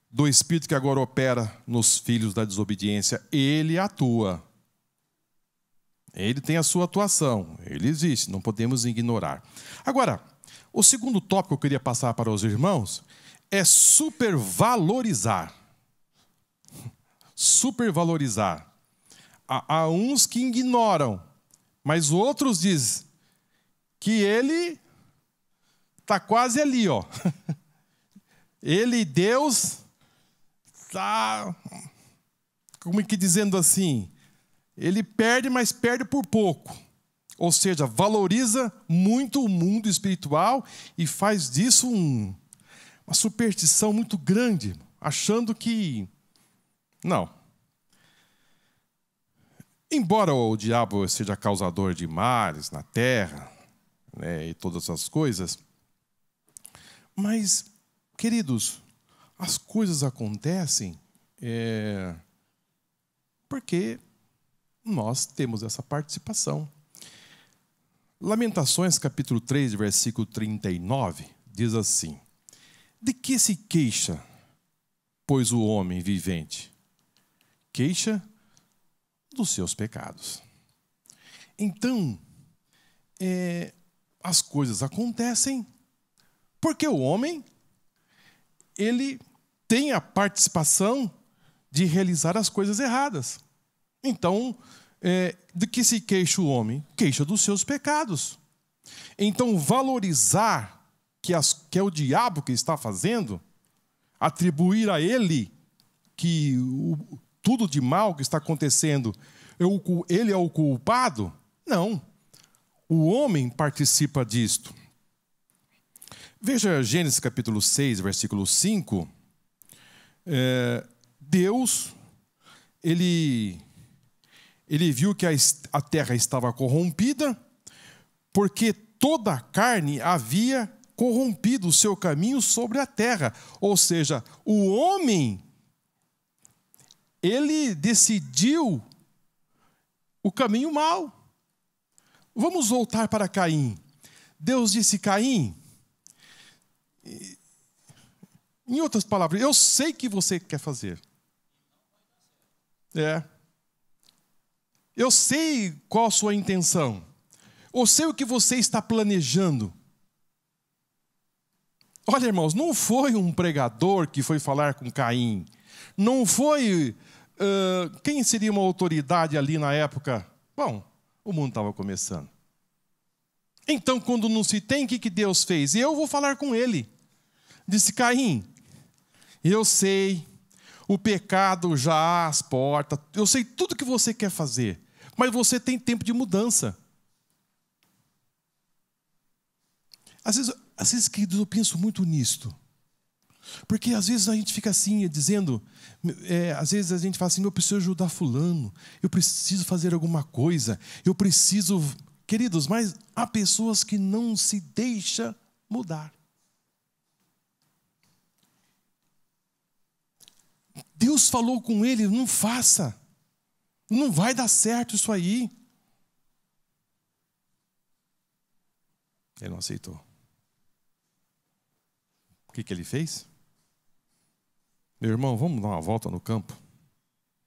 do espírito que agora opera nos filhos da desobediência. Ele atua. Ele tem a sua atuação. Ele existe, não podemos ignorar. Agora, o segundo tópico que eu queria passar para os irmãos é supervalorizar. Supervalorizar. Há uns que ignoram, mas outros dizem que ele está quase ali, ó. Ele, Deus, está, como é que dizendo assim, ele perde, mas perde por pouco. Ou seja, valoriza muito o mundo espiritual e faz disso uma superstição muito grande, achando que... Não. Embora o diabo seja causador de males na terra, né, e todas essas coisas, mas, queridos, as coisas acontecem porque nós temos essa participação. Lamentações, capítulo 3, versículo 39, diz assim: de que se queixa, pois, o homem vivente? Queixa dos seus pecados. Então, as coisas acontecem porque o homem, ele tem a participação de realizar as coisas erradas. Então, de que se queixa o homem? Queixa dos seus pecados. Então, valorizar que é o diabo que está fazendo, atribuir a ele que tudo de mal que está acontecendo, ele é o culpado? Não. O homem participa disto. Veja Gênesis capítulo 6, versículo 5. Deus, ele viu que a terra estava corrompida, porque toda a carne havia corrompido o seu caminho sobre a terra. Ou seja, o homem, ele decidiu o caminho mau. Vamos voltar para Caim. Deus disse: Caim, em outras palavras, eu sei que você quer fazer. Eu sei qual a sua intenção. Eu sei o que você está planejando. Olha, irmãos, não foi um pregador que foi falar com Caim. Não foi... quem seria uma autoridade ali na época? Bom, o mundo estava começando. Então, quando não se tem, o que Deus fez? Eu vou falar com ele. Disse: Caim, eu sei, o pecado já às portas, eu sei tudo que você quer fazer, mas você tem tempo de mudança. Às vezes, queridos, eu penso muito nisto. Porque às vezes a gente fica assim, dizendo, às vezes a gente fala assim: eu preciso ajudar fulano, eu preciso fazer alguma coisa, eu preciso... Queridos, mas há pessoas que não se deixam mudar. Deus falou com ele: não faça, não vai dar certo isso aí. Ele não aceitou. O que ele fez? Meu irmão, vamos dar uma volta no campo.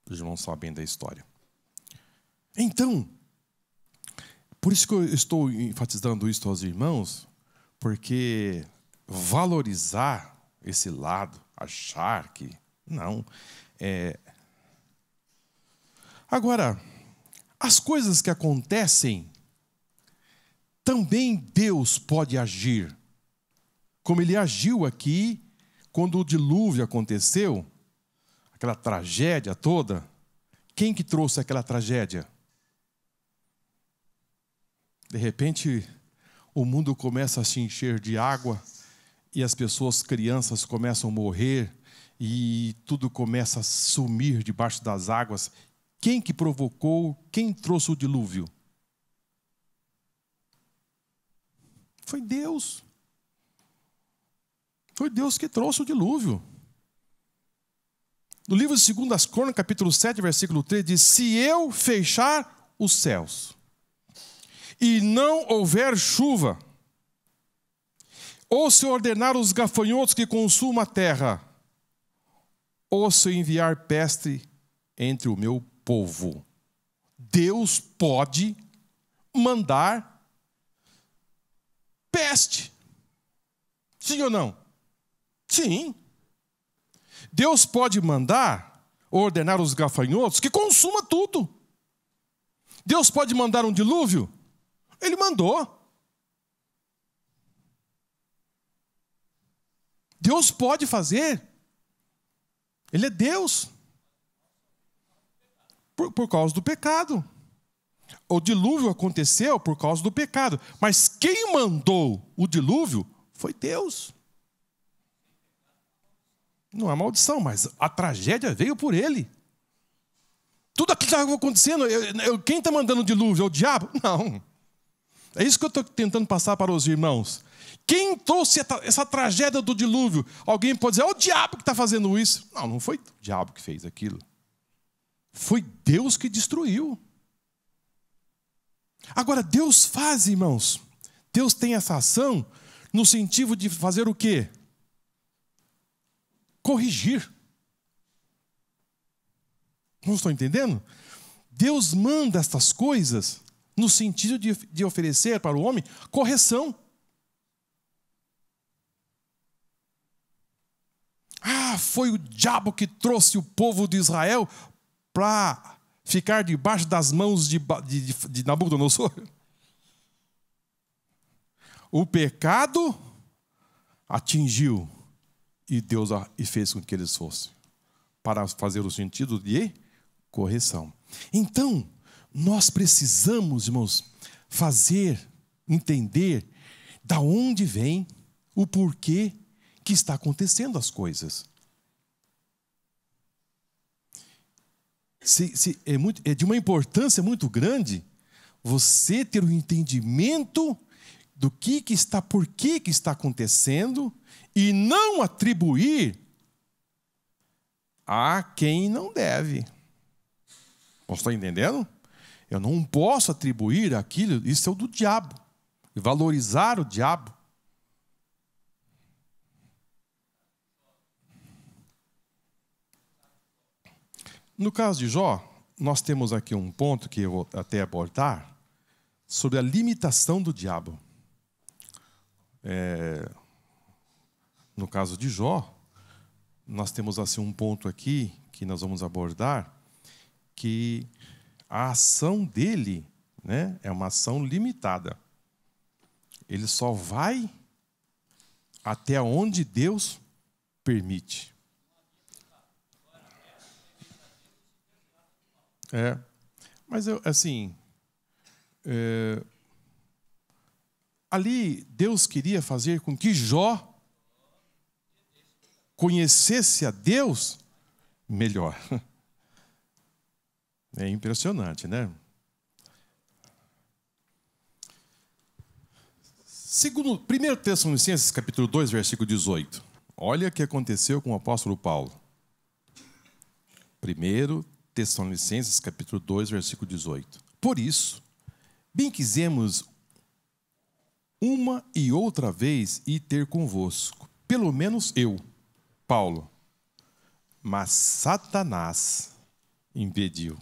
Os irmãos sabem da história. Então, por isso que eu estou enfatizando isso aos irmãos, porque valorizar esse lado, achar que não. Agora, as coisas que acontecem, também Deus pode agir. Como ele agiu aqui, quando o dilúvio aconteceu, aquela tragédia toda. Quem que trouxe aquela tragédia? De repente, o mundo começa a se encher de água e as pessoas, crianças, começam a morrer e tudo começa a sumir debaixo das águas. Quem que provocou? Quem trouxe o dilúvio? Foi Deus. Foi Deus que trouxe o dilúvio. No livro de 2 Crônicas, capítulo 7, versículo 3, diz: se eu fechar os céus e não houver chuva, ou se ordenar os gafanhotos que consumam a terra, ou se enviar peste entre o meu povo. Deus pode mandar peste. Sim ou não? Sim. Deus pode mandar, ordenar os gafanhotos que consuma tudo. Deus pode mandar um dilúvio? Ele mandou. Deus pode fazer. Ele é Deus. Por causa do pecado. O dilúvio aconteceu por causa do pecado. Mas quem mandou o dilúvio foi Deus. Não é maldição, mas a tragédia veio por ele. Tudo aquilo que estava acontecendo, quem está mandando o dilúvio? É o diabo? Não. É isso que eu estou tentando passar para os irmãos. Quem trouxe essa tragédia do dilúvio? Alguém pode dizer: é o diabo que está fazendo isso. Não, não foi o diabo que fez aquilo. Foi Deus que destruiu. Agora, Deus faz, irmãos. Deus tem essa ação no sentido de fazer o quê? Corrigir. Não estou entendendo? Deus manda estas coisas no sentido de oferecer para o homem correção. Foi o diabo que trouxe o povo de Israel para ficar debaixo das mãos de Nabucodonosor. O pecado atingiu e Deus fez com que eles fossem, para fazer o sentido de correção. Então, nós precisamos, irmãos, entender da onde vem o porquê que está acontecendo as coisas. É de uma importância muito grande você ter um entendimento do por que está acontecendo e não atribuir a quem não deve. Você está entendendo? Eu não posso atribuir aquilo, isso é o do diabo, e valorizar o diabo. No caso de Jó, nós temos aqui um ponto que eu vou até abordar sobre a limitação do diabo. No caso de Jó, nós temos assim um ponto aqui que nós vamos abordar, que a ação dele, né, é uma ação limitada. Ele só vai até onde Deus permite. Mas ali Deus queria fazer com que Jó conhecesse a Deus melhor. É impressionante, né? Segundo 1 Tessalonicenses, capítulo 2, versículo 18. Olha o que aconteceu com o apóstolo Paulo. 1 Tessalonicenses, capítulo 2, versículo 18. Por isso, bem quisemos uma e outra vez ir ter convosco, pelo menos eu, Paulo, mas Satanás impediu.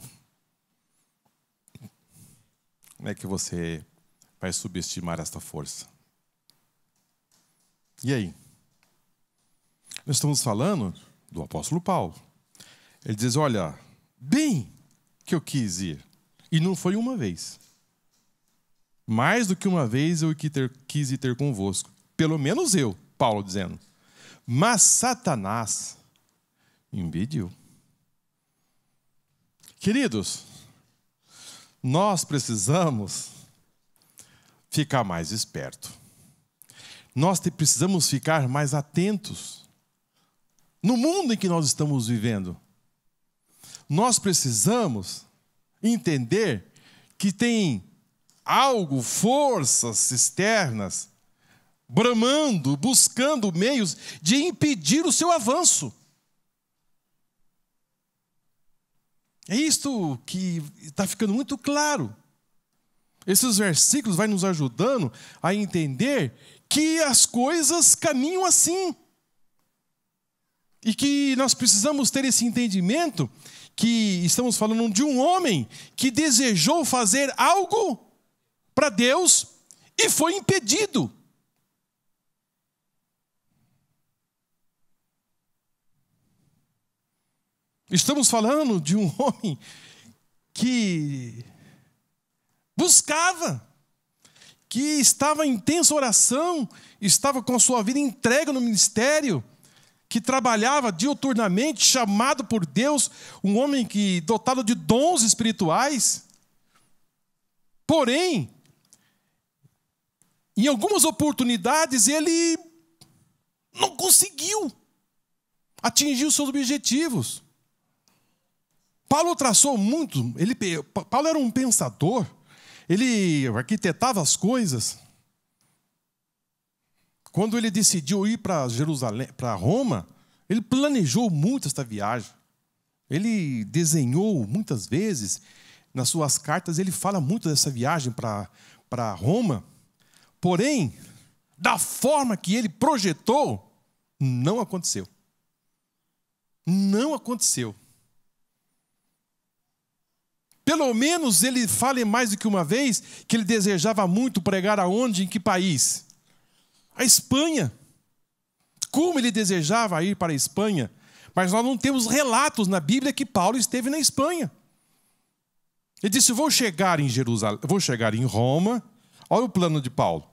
Como é que você vai subestimar esta força? E aí? Nós estamos falando do apóstolo Paulo. Ele diz, olha, bem que eu quis ir. E não foi uma vez. Mais do que uma vez eu quis ir ter convosco. Pelo menos eu, Paulo dizendo. Mas Satanás impediu. Queridos, nós precisamos ficar mais espertos. Nós precisamos ficar mais atentos. No mundo em que nós estamos vivendo, nós precisamos entender que tem algo, forças externas, bramando, buscando meios de impedir o seu avanço. É isto que está ficando muito claro. Esses versículos vão nos ajudando a entender que as coisas caminham assim. E que nós precisamos ter esse entendimento que estamos falando de um homem que desejou fazer algo para Deus e foi impedido. Estamos falando de um homem que buscava, que estava em intensa oração, estava com a sua vida entregue no ministério, que trabalhava diuturnamente, chamado por Deus, um homem dotado de dons espirituais. Porém, em algumas oportunidades, ele não conseguiu atingir os seus objetivos. Paulo traçou muito, Paulo era um pensador, ele arquitetava as coisas. Quando ele decidiu ir para Jerusalém, para Roma, ele planejou muito esta viagem. Ele desenhou muitas vezes, nas suas cartas, ele fala muito dessa viagem para Roma. Porém, da forma que ele projetou, não aconteceu. Não aconteceu. Pelo menos ele fale mais do que uma vez que ele desejava muito pregar aonde, em que país? A Espanha. Como ele desejava ir para a Espanha? Mas nós não temos relatos na Bíblia que Paulo esteve na Espanha. Ele disse, vou chegar em Jerusalém, vou chegar em Roma. Olha o plano de Paulo.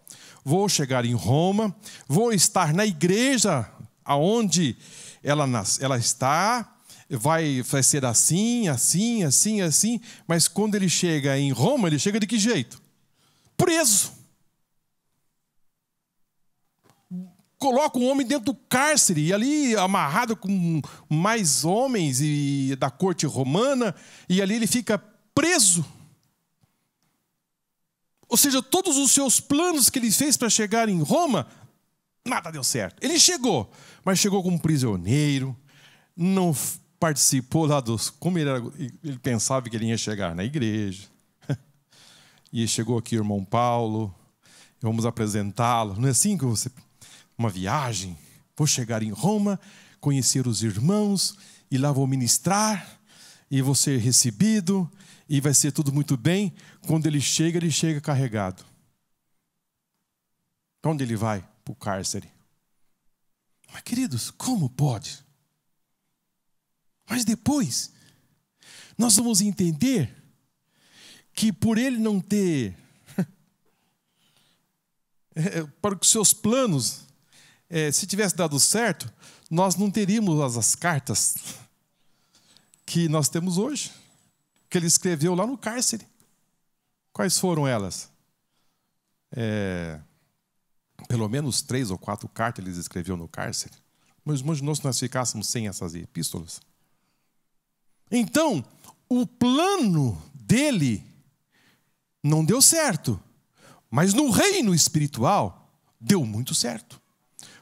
Vou chegar em Roma, vou estar na igreja aonde ela está, vai ser assim, assim, assim, assim. Mas quando ele chega em Roma, ele chega de que jeito? Preso. Coloca um homem dentro do cárcere, e ali amarrado com mais homens da corte romana, e ali ele fica preso. Ou seja, todos os seus planos que ele fez para chegar em Roma, nada deu certo. Ele chegou, mas chegou como prisioneiro, não participou lá dos... Como ele pensava que ele ia chegar na igreja. E chegou aqui o irmão Paulo, vamos apresentá-lo. Não é assim que você... Uma viagem, vou chegar em Roma, conhecer os irmãos, e lá vou ministrar, e vou ser recebido, e vai ser tudo muito bem. Quando ele chega carregado. Para onde ele vai? Para o cárcere. Mas, queridos, como pode? Mas depois, nós vamos entender que por ele não ter, para os seus planos, se tivesse dado certo, nós não teríamos as cartas que nós temos hoje, que ele escreveu lá no cárcere. Quais foram elas? Pelo menos 3 ou 4 cartas ele escreveu no cárcere. Mas imaginou se nós ficássemos sem essas epístolas? Então, o plano dele não deu certo, mas no reino espiritual deu muito certo.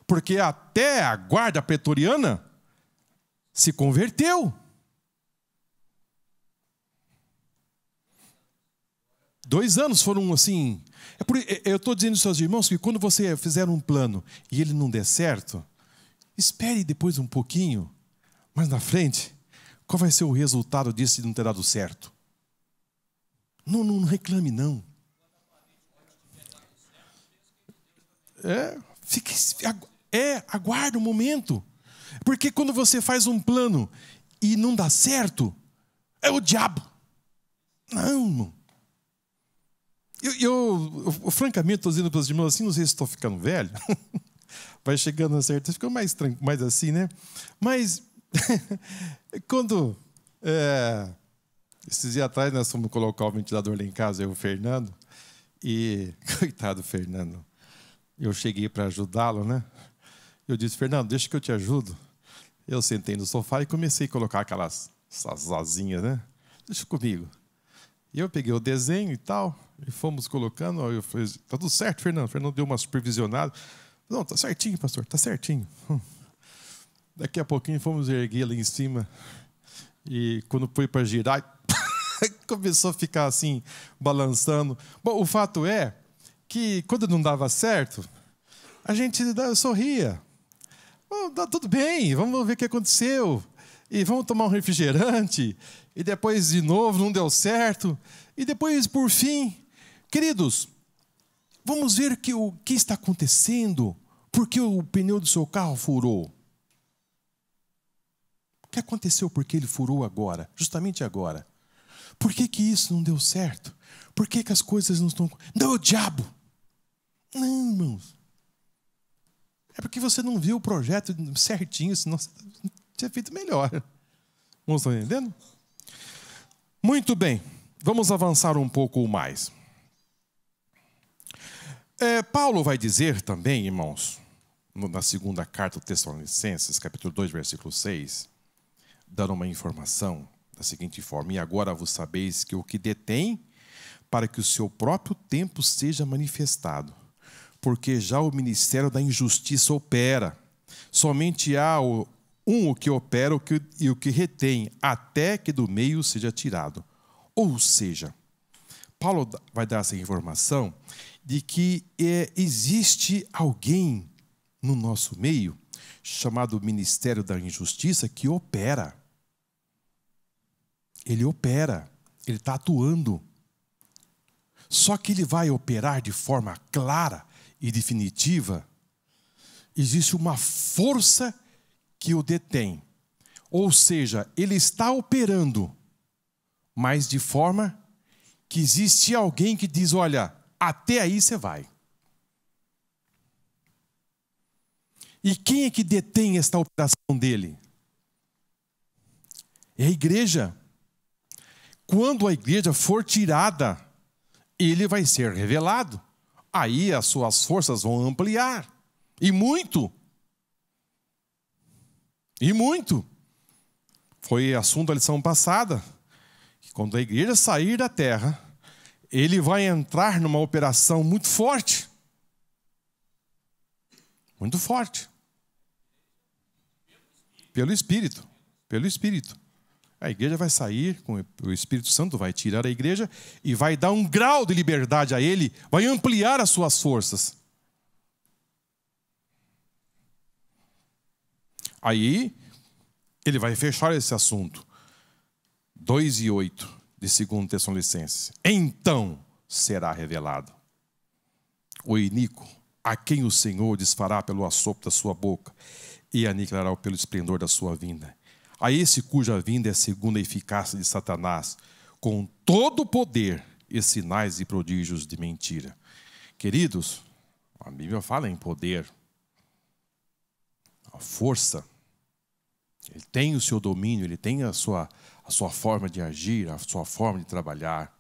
Porque até a guarda pretoriana se converteu. 2 anos foram assim. Eu estou dizendo isso aos irmãos que quando você fizer um plano e ele não der certo, espere depois um pouquinho, mas na frente, qual vai ser o resultado disso se não ter dado certo? Não reclame, não. Aguarde um momento. Porque quando você faz um plano e não dá certo, é o diabo. Não, irmão. Eu francamente, estou dizendo para os irmãos assim, não sei se estou ficando velho. Vai chegando a certa, fica mais assim, né? Mas, quando... esses dias atrás, nós fomos colocar o ventilador lá em casa, eu e o Fernando. E, coitado do Fernando, eu cheguei para ajudá-lo, né? Eu disse, Fernando, deixa que eu te ajudo. Eu sentei no sofá e comecei a colocar essas asinhas, né? Deixa comigo. E eu peguei o desenho e tal, e fomos colocando. Eu falei, tá tudo certo, Fernando? O Fernando deu uma supervisionada. Não, tá certinho, pastor, tá certinho. Daqui a pouquinho fomos erguer lá em cima. E quando foi para girar, começou a ficar assim, balançando. Bom, o fato é que quando não dava certo, a gente sorria. Oh, tá tudo bem, vamos ver o que aconteceu. E vamos tomar um refrigerante. E depois, de novo, não deu certo. E depois, por fim... Queridos, vamos ver o que está acontecendo. Por que o pneu do seu carro furou? O que aconteceu porque ele furou agora? Justamente agora. Por que isso não deu certo? Por que as coisas não estão... Não, é o diabo. Não, irmãos. É porque você não viu o projeto certinho, senão você tinha feito melhor. Não estão entendendo? Muito bem. Vamos avançar um pouco mais. Paulo vai dizer também, irmãos, na segunda carta aos Tessalonicenses, capítulo 2, versículo 6, dando uma informação da seguinte forma: e agora vos sabeis que o que detém, para que o seu próprio tempo seja manifestado, porque já o ministério da injustiça opera. Somente há o que opera e o que retém, até que do meio seja tirado. Ou seja, Paulo vai dar essa informação de que existe alguém no nosso meio, chamado Ministério da Injustiça, que opera. Ele opera. Ele está atuando. Só que ele vai operar de forma clara e definitiva. Existe uma força que o detém. Ou seja, ele está operando, mas de forma que existe alguém que diz, olha, até aí você vai. E quem é que detém esta operação dele? É a igreja. Quando a igreja for tirada, ele vai ser revelado. Aí as suas forças vão ampliar. E muito. E muito. Foi assunto da lição passada. Que quando a igreja sair da terra, ele vai entrar numa operação muito forte. Muito forte. Pelo Espírito. Pelo Espírito. A igreja vai sair, o Espírito Santo vai tirar a igreja e vai dar um grau de liberdade a ele, vai ampliar as suas forças. Aí, ele vai fechar esse assunto. 2:8 de 2 Tessalonicenses. Então será revelado o iníquo, a quem o Senhor desfará pelo assopro da sua boca e aniquilará pelo esplendor da sua vinda. A esse cuja vinda é segundo a eficácia de Satanás, com todo o poder e sinais e prodígios de mentira. Queridos, a Bíblia fala em poder, a força. Ele tem o seu domínio, ele tem a sua forma de agir, a sua forma de trabalhar.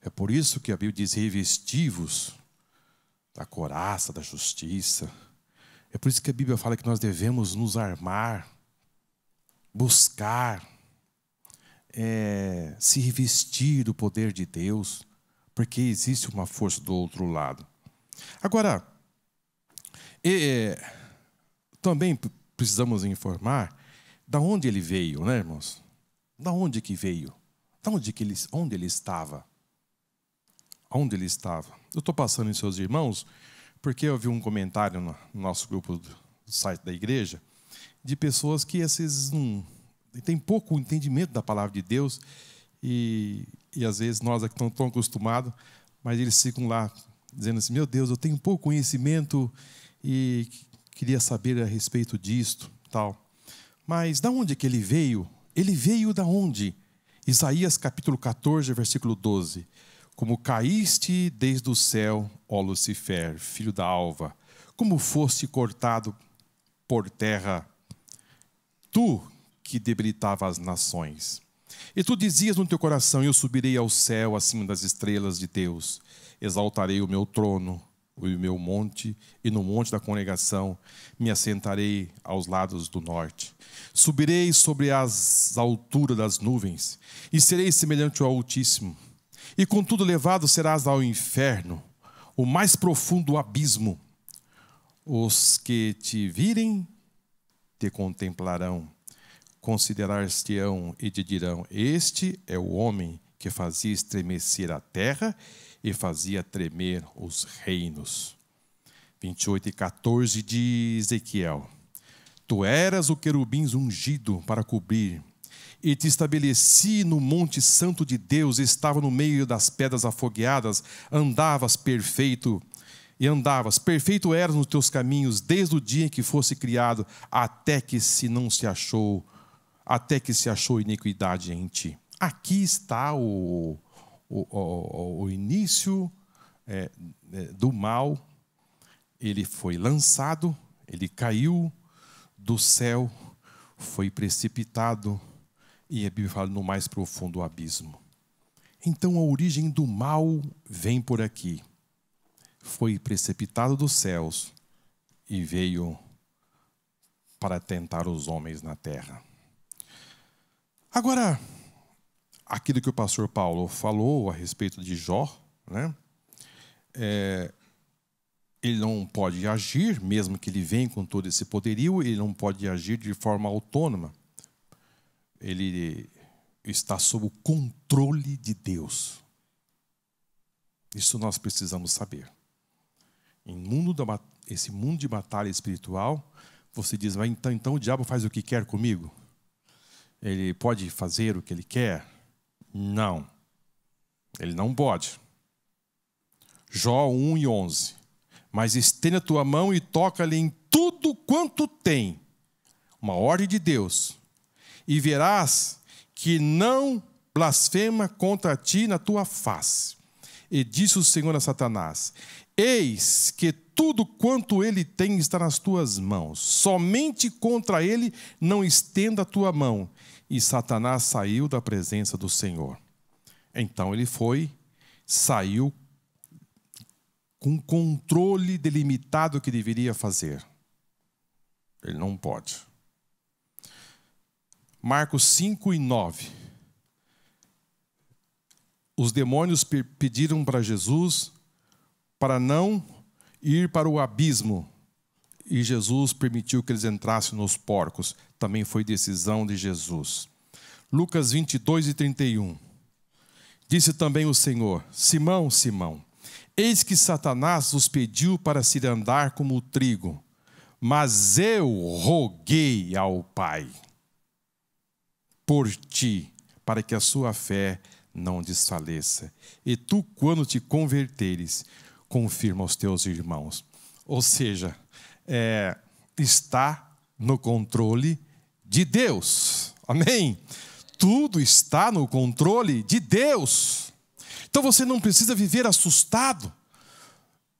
É por isso que a Bíblia diz, revesti-vos da couraça, da justiça. É por isso que a Bíblia fala que nós devemos nos armar, buscar, se revestir do poder de Deus, porque existe uma força do outro lado. Agora, também precisamos informar da onde ele veio, né, irmãos? Da onde que veio? Onde ele estava? Onde ele estava? Eu estou passando em seus irmãos, porque eu vi um comentário no nosso grupo do site da igreja, de pessoas que às vezes não têm pouco entendimento da palavra de Deus e às vezes nós aqui estamos tão acostumados, mas eles ficam lá dizendo assim, meu Deus, eu tenho pouco conhecimento e queria saber a respeito disto, tal. Mas da onde que ele veio? Ele veio da onde? Isaías capítulo 14, versículo 12. Como caíste desde o céu, ó Lucifer, filho da alva, como foste cortado por terra, tu que debilitava as nações. E tu dizias no teu coração, eu subirei ao céu acima das estrelas de Deus, exaltarei o meu trono, o meu monte, e no monte da congregação me assentarei aos lados do norte. Subirei sobre as alturas das nuvens, e serei semelhante ao Altíssimo. E contudo levado serás ao inferno, o mais profundo abismo. Os que te virem te contemplarão, considerar-te-ão e te dirão, este é o homem que fazia estremecer a terra e fazia tremer os reinos. 28:14 de Ezequiel. Tu eras o querubim ungido para cobrir, e te estabeleci no monte santo de Deus, estava no meio das pedras afogueadas, perfeito eras nos teus caminhos, desde o dia em que fosse criado, até que se achou iniquidade em ti. Aqui está o início do mal. Ele foi lançado, ele caiu do céu, foi precipitado, e a Bíblia fala no mais profundo abismo. Então a origem do mal vem por aqui. Foi precipitado dos céus e veio para tentar os homens na terra. Agora, aquilo que o pastor Paulo falou a respeito de Jó, né? Ele não pode agir, mesmo que ele venha com todo esse poderio, ele não pode agir de forma autônoma. Ele está sob o controle de Deus. Isso nós precisamos saber. Esse mundo de batalha espiritual, você diz, mas então o diabo faz o que quer comigo? Ele pode fazer o que ele quer? Não. Ele não pode. Jó 1:11. Mas estende a tua mão e toca-lhe em tudo quanto tem. Uma ordem de Deus. E verás que não blasfema contra ti na tua face. E disse o Senhor a Satanás: eis que tudo quanto ele tem está nas tuas mãos. Somente contra ele não estenda a tua mão. E Satanás saiu da presença do Senhor. Então ele saiu com controle delimitado que deveria fazer. Ele não pode. Marcos 5:9. Os demônios pediram para Jesus para não ir para o abismo. E Jesus permitiu que eles entrassem nos porcos. Também foi decisão de Jesus. Lucas 22:31. Disse também o Senhor: Simão, Simão, eis que Satanás os pediu para se andar como o trigo, mas eu roguei ao Pai por ti, para que a sua fé não desfaleça. E tu, quando te converteres, confirma aos teus irmãos. Ou seja, está no controle de Deus. Amém? Tudo está no controle de Deus. Então você não precisa viver assustado.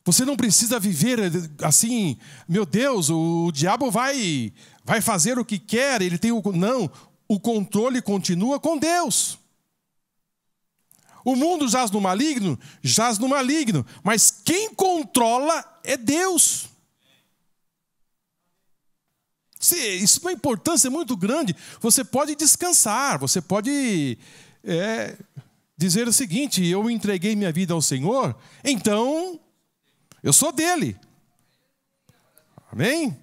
Você não precisa viver assim, meu Deus, o diabo vai fazer o que quer, ele tem não, o controle continua com Deus. O mundo jaz no maligno, mas quem controla é Deus. Isso é uma importância muito grande. Você pode descansar, você pode dizer o seguinte: eu entreguei minha vida ao Senhor, então eu sou dele. Amém?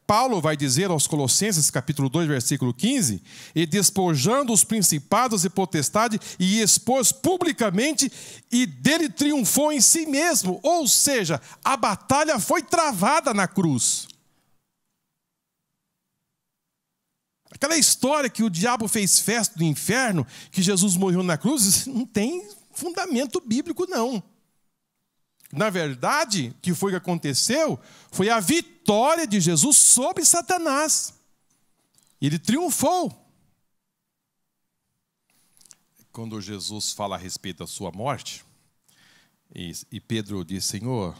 Paulo vai dizer aos Colossenses, capítulo 2, versículo 15, e despojando os principados e potestades, e expôs publicamente, e dele triunfou em si mesmo. Ou seja, a batalha foi travada na cruz. Aquela história que o diabo fez festa do inferno, que Jesus morreu na cruz, não tem fundamento bíblico, não. Na verdade, o que foi que aconteceu foi a vitória de Jesus sobre Satanás. Ele triunfou. Quando Jesus fala a respeito da sua morte, e Pedro diz: Senhor,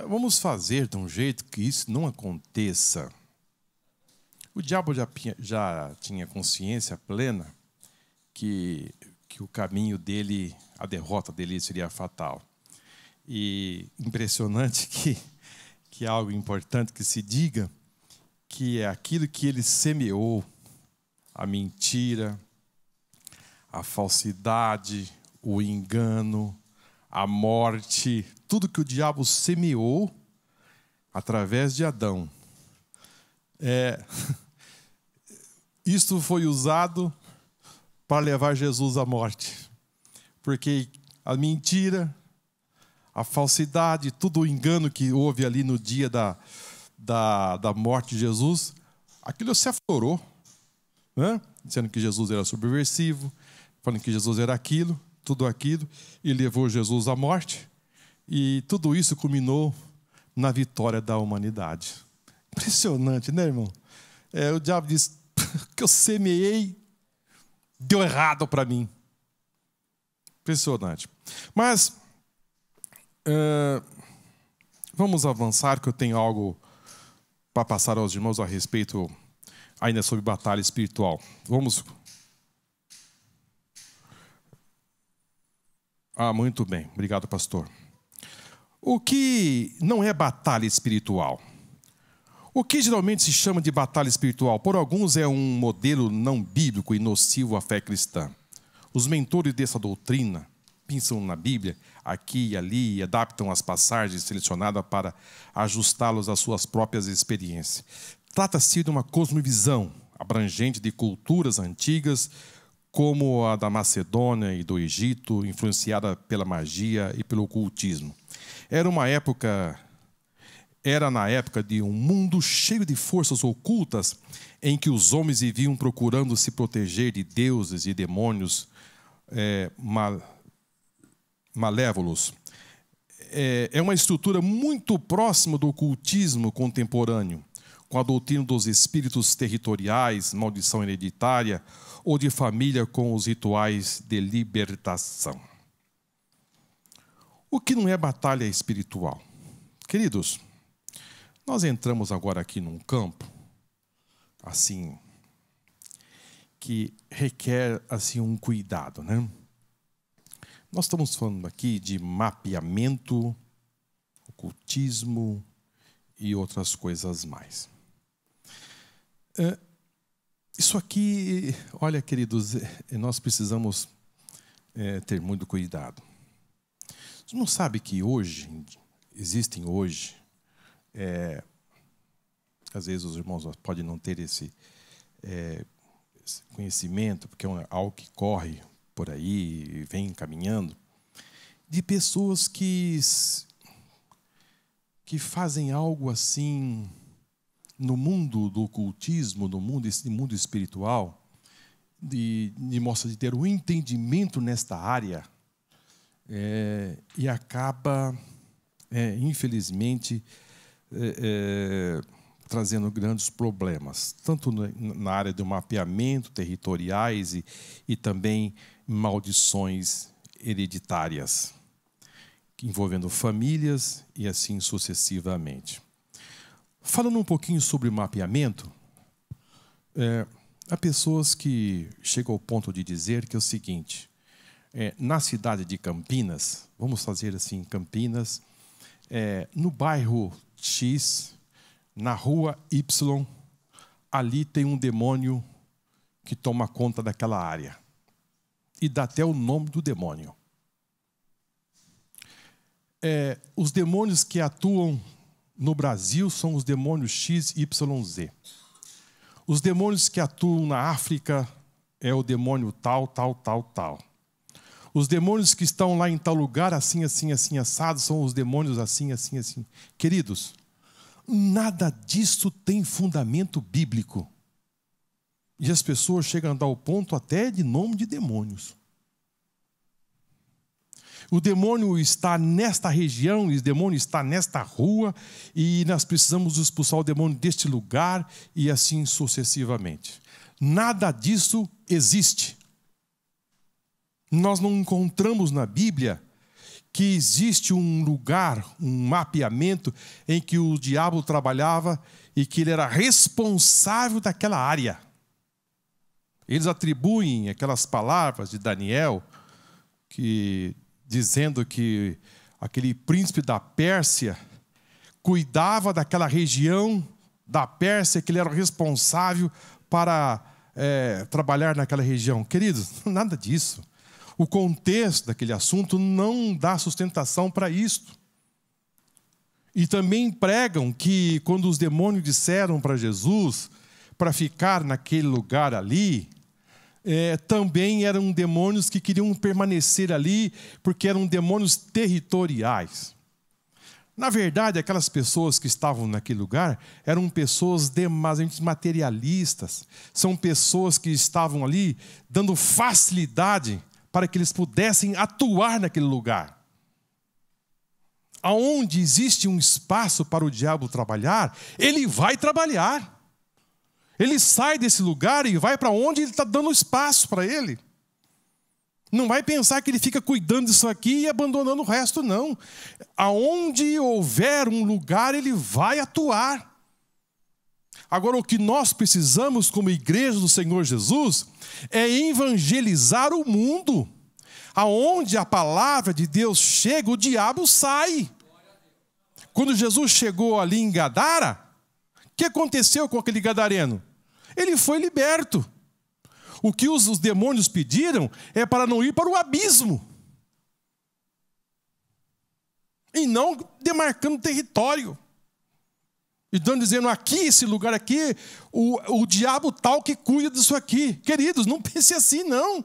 vamos fazer de um jeito que isso não aconteça. O diabo já tinha consciência plena que o caminho dele, a derrota dele seria fatal. E impressionante que é algo importante que se diga, que é aquilo que ele semeou, a mentira, a falsidade, o engano, a morte, tudo que o diabo semeou através de Adão. Isto foi usado para levar Jesus à morte. Porque a mentira, a falsidade, todo o engano que houve ali no dia da morte de Jesus, aquilo se aflorou, né? Dizendo que Jesus era subversivo, falando que Jesus era tudo aquilo, e levou Jesus à morte. E tudo isso culminou na vitória da humanidade. Impressionante, né, irmão? O diabo diz que eu semeei, deu errado para mim. Impressionante. Mas vamos avançar, que eu tenho algo para passar aos irmãos a respeito ainda sobre batalha espiritual. Vamos. Muito bem. Obrigado, pastor. O que não é batalha espiritual? O que geralmente se chama de batalha espiritual, por alguns é um modelo não bíblico e nocivo à fé cristã. Os mentores dessa doutrina pensam na Bíblia, aqui e ali, e adaptam as passagens selecionadas para ajustá-los às suas próprias experiências. Trata-se de uma cosmovisão abrangente de culturas antigas, como a da Macedônia e do Egito, influenciada pela magia e pelo ocultismo. Era uma época era na época de um mundo cheio de forças ocultas, em que os homens viviam procurando se proteger de deuses e demônios malévolos. É uma estrutura muito próxima do ocultismo contemporâneo, com a doutrina dos espíritos territoriais, maldição hereditária, ou de família com os rituais de libertação. O que não é batalha espiritual? Queridos, nós entramos agora aqui num campo, assim, que requer, assim, um cuidado, né? Nós estamos falando aqui de mapeamento, ocultismo e outras coisas mais. Isso aqui, olha, queridos, nós precisamos ter muito cuidado. Você não sabe que existem hoje, às vezes os irmãos podem não ter esse conhecimento, porque é algo que corre por aí e vem caminhando, de pessoas que fazem algo assim no mundo do ocultismo, no mundo espiritual, de ter um entendimento nesta área, e acaba, infelizmente, trazendo grandes problemas, tanto na área do mapeamento territoriais e também maldições hereditárias, envolvendo famílias e assim sucessivamente. Falando um pouquinho sobre mapeamento, há pessoas que chegam ao ponto de dizer que é o seguinte: na cidade de Campinas, vamos fazer assim, Campinas, no bairro X, na rua Y, ali tem um demônio que toma conta daquela área. E dá até o nome do demônio. Os demônios que atuam no Brasil são os demônios XYZ. Os demônios que atuam na África é o demônio tal, tal, tal, tal. Os demônios que estão lá em tal lugar, assim, assim, assim, assado, são os demônios assim, assim, assim. Queridos, nada disso tem fundamento bíblico. E as pessoas chegam a dar o ponto até de nome de demônios. O demônio está nesta região, o demônio está nesta rua, e nós precisamos expulsar o demônio deste lugar, e assim sucessivamente. Nada disso existe. Nós não encontramos na Bíblia que existe um lugar, um mapeamento, em que o diabo trabalhava e que ele era responsável daquela área. Eles atribuem aquelas palavras de Daniel, dizendo que aquele príncipe da Pérsia cuidava daquela região da Pérsia, que ele era responsável para trabalhar naquela região. Queridos, nada disso. O contexto daquele assunto não dá sustentação para isto. E também pregam que quando os demônios disseram para Jesus para ficar naquele lugar ali, também eram demônios que queriam permanecer ali, porque eram demônios territoriais. Na verdade, aquelas pessoas que estavam naquele lugar eram pessoas demasiadamente materialistas. São pessoas que estavam ali dando facilidade para que eles pudessem atuar naquele lugar. Aonde existe um espaço para o diabo trabalhar, ele vai trabalhar. Ele sai desse lugar e vai para onde ele está dando espaço para ele. Não vai pensar que ele fica cuidando disso aqui e abandonando o resto, não. Aonde houver um lugar, ele vai atuar. Agora, o que nós precisamos como igreja do Senhor Jesus é evangelizar o mundo. Aonde a palavra de Deus chega, o diabo sai. Quando Jesus chegou ali em Gadara, o que aconteceu com aquele gadareno? Ele foi liberto. O que os demônios pediram é para não ir para o abismo. E não demarcando território. E dizendo aqui, esse lugar aqui, o diabo tal que cuida disso aqui. Queridos, não pense assim, não.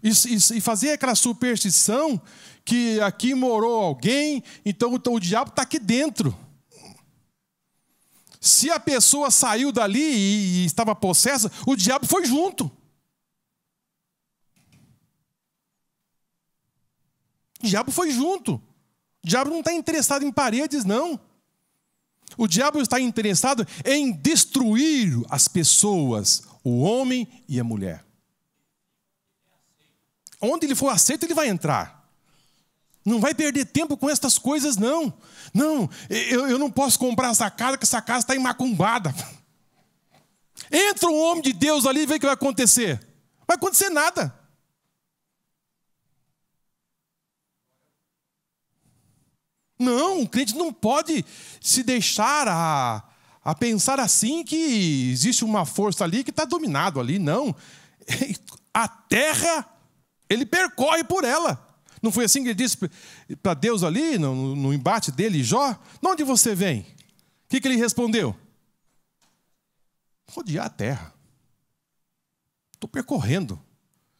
E fazer aquela superstição que aqui morou alguém, então o diabo está aqui dentro. Se a pessoa saiu dali e estava possessa, o diabo foi junto. O diabo foi junto. O diabo não está interessado em paredes, não. O diabo está interessado em destruir as pessoas, o homem e a mulher. Onde ele for aceito, ele vai entrar. Não vai perder tempo com estas coisas, não. Não, eu não posso comprar essa casa, porque essa casa está macumbada. Entra um homem de Deus ali e vê o que vai acontecer. Não vai acontecer nada. Não, o crente não pode se deixar a pensar assim que existe uma força ali que está dominado ali. Não. A terra, ele percorre por ela. Não foi assim que ele disse para Deus ali, no embate dele e Jó? De onde você vem? O que ele respondeu? Rodear a terra. Estou percorrendo.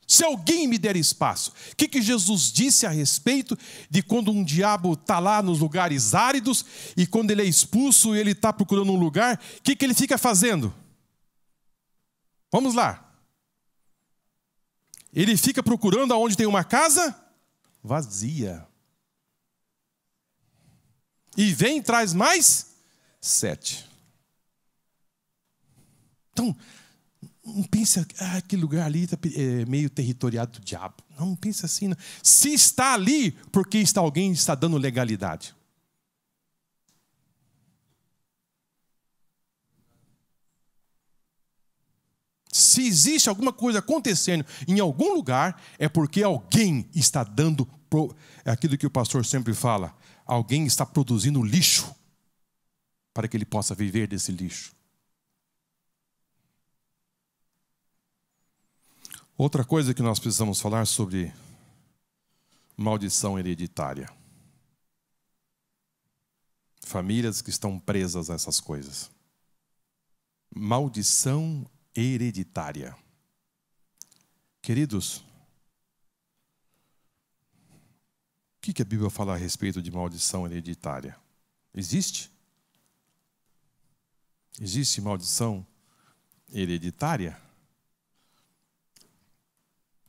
Se alguém me der espaço. O que Jesus disse a respeito de quando um diabo está lá nos lugares áridos e quando ele é expulso e ele está procurando um lugar, o que ele fica fazendo? Vamos lá. Ele fica procurando aonde tem uma casa vazia. E vem e traz mais 7. Então, não pensa, aquele lugar ali é meio territorial do diabo. Não pensa assim. Não. Se está ali, porque alguém está dando legalidade. Se existe alguma coisa acontecendo em algum lugar, é porque alguém está dando, é aquilo que o pastor sempre fala, alguém está produzindo lixo para que ele possa viver desse lixo. Outra coisa que nós precisamos falar sobre maldição hereditária. Famílias que estão presas a essas coisas. Maldição hereditária. Queridos, o que a Bíblia fala a respeito de maldição hereditária? Existe? Existe maldição hereditária?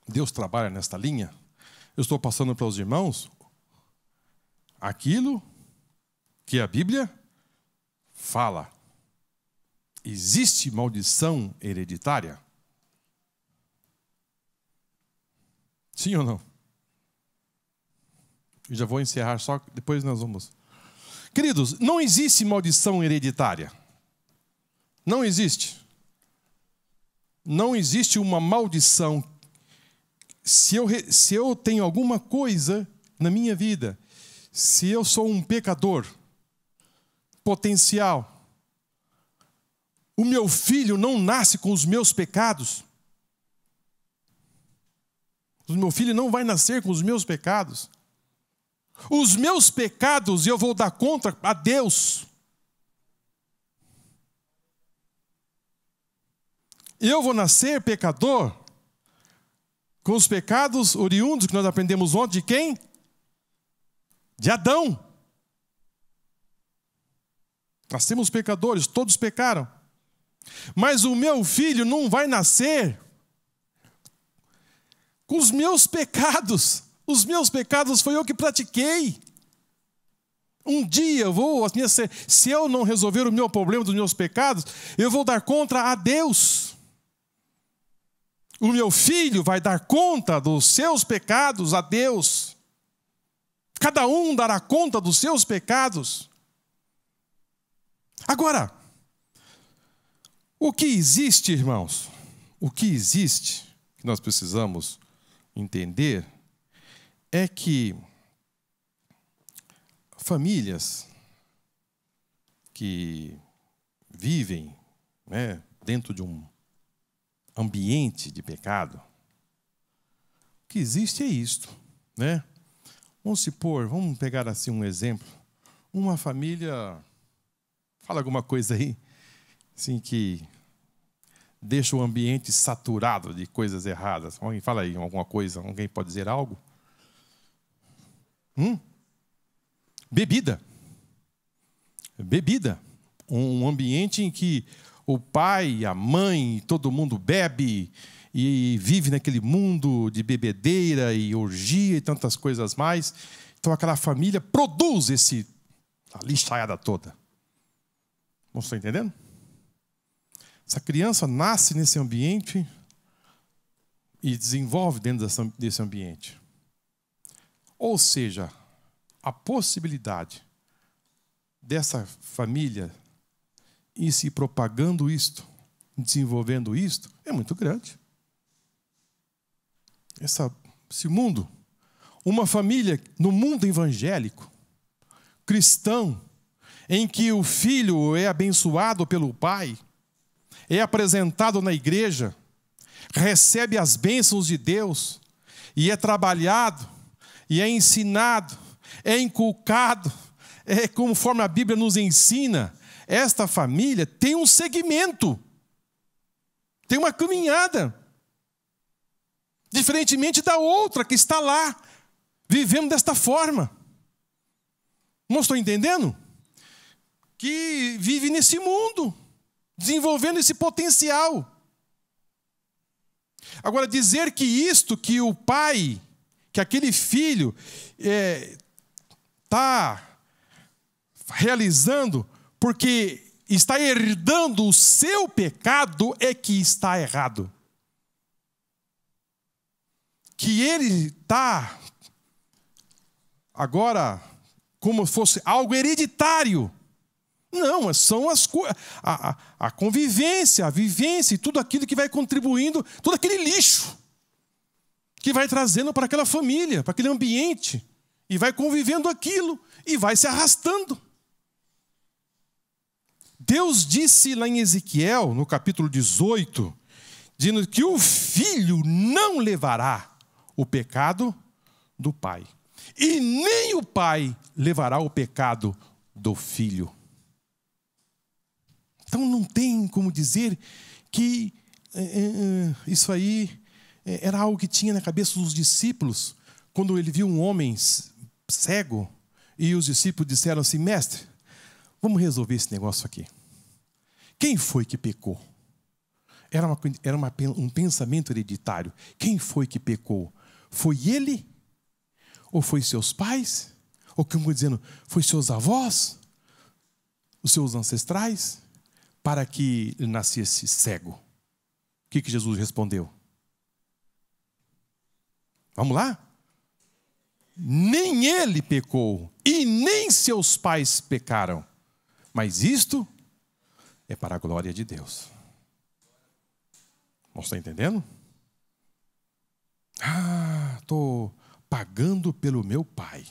Deus trabalha nesta linha? Eu estou passando para os irmãos aquilo que a Bíblia fala. Existe maldição hereditária? Sim ou não? Eu já vou encerrar, só depois nós vamos. Queridos, não existe maldição hereditária. Não existe. Não existe uma maldição. Se eu tenho alguma coisa na minha vida, se eu sou um pecador potencial, o meu filho não nasce com os meus pecados. O meu filho não vai nascer com os meus pecados. Os meus pecados eu vou dar conta a Deus. Eu vou nascer pecador com os pecados oriundos que nós aprendemos ontem de quem? De Adão. Nascemos pecadores, todos pecaram. Mas o meu filho não vai nascer com os meus pecados. Os meus pecados foi eu que pratiquei. Um dia se eu não resolver o meu problema dos meus pecados, eu vou dar conta a Deus. O meu filho vai dar conta dos seus pecados a Deus. Cada um dará conta dos seus pecados. Agora, o que existe, irmãos? O que existe, que nós precisamos entender, é que famílias que vivem, dentro de um ambiente de pecado, o que existe é isto, Vamos pegar assim um exemplo. Uma família, fala alguma coisa aí, assim que deixa o ambiente saturado de coisas erradas. Alguém fala aí alguma coisa? Alguém pode dizer algo? Bebida. um ambiente em que o pai, a mãe, todo mundo bebe e vive naquele mundo de bebedeira e orgia e tantas coisas mais. Então aquela família produz a lixaiada toda. Não estou entendendo? Essa criança nasce nesse ambiente e desenvolve dentro desse ambiente. Ou seja, a possibilidade dessa família ir se propagando isto, desenvolvendo isto, é muito grande. Esse mundo, uma família no mundo evangélico, cristão, em que o filho é abençoado pelo pai, é apresentado na igreja, recebe as bênçãos de Deus, e é trabalhado, e é ensinado, é inculcado, conforme a Bíblia nos ensina. Esta família tem um segmento, tem uma caminhada, diferentemente da outra que está lá, vivendo desta forma. Não estou entendendo? Que vive nesse mundo, desenvolvendo esse potencial. Agora, dizer que o pai, que aquele filho está realizando porque está herdando o seu pecado, é que está errado. Que ele está agora como se fosse algo hereditário. Não, são a convivência, a vivência e tudo aquilo que vai contribuindo, todo aquele lixo que vai trazendo para aquela família, para aquele ambiente, e vai convivendo aquilo e vai se arrastando. Deus disse lá em Ezequiel, no capítulo 18, dizendo que o filho não levará o pecado do pai, e nem o pai levará o pecado do filho. Então não tem como dizer que isso aí era algo que tinha na cabeça dos discípulos, quando ele viu um homem cego, e os discípulos disseram assim: mestre, vamos resolver esse negócio aqui. Quem foi que pecou? Era um pensamento hereditário. Quem foi que pecou? Foi ele? Ou foi seus pais? Ou, como dizendo, foi seus avós? Os seus ancestrais? Para que ele nascesse cego. O que Jesus respondeu? Vamos lá? Nem ele pecou, e nem seus pais pecaram. Mas isto é para a glória de Deus. Não está entendendo? Estou pagando pelo meu pai.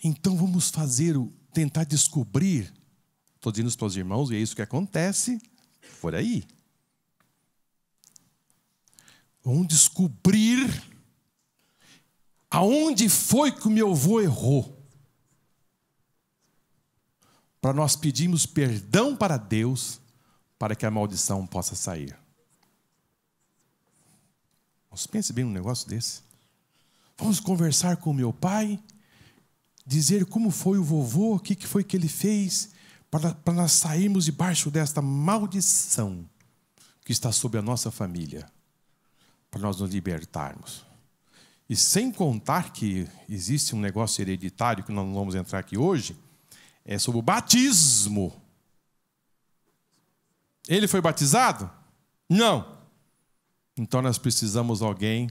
Então vamos tentar descobrir. Estou dizendo para os irmãos, e é isso que acontece por aí. Vamos descobrir aonde foi que o meu avô errou, para nós pedirmos perdão para Deus, para que a maldição possa sair. Mas pense bem num negócio desse. Vamos conversar com o meu pai, dizer como foi o vovô, o que foi que ele fez, para nós sairmos debaixo desta maldição que está sobre a nossa família, para nós nos libertarmos. E sem contar que existe um negócio hereditário, que nós não vamos entrar aqui hoje, é sobre o batismo. Ele foi batizado? Não. Então nós precisamos de alguém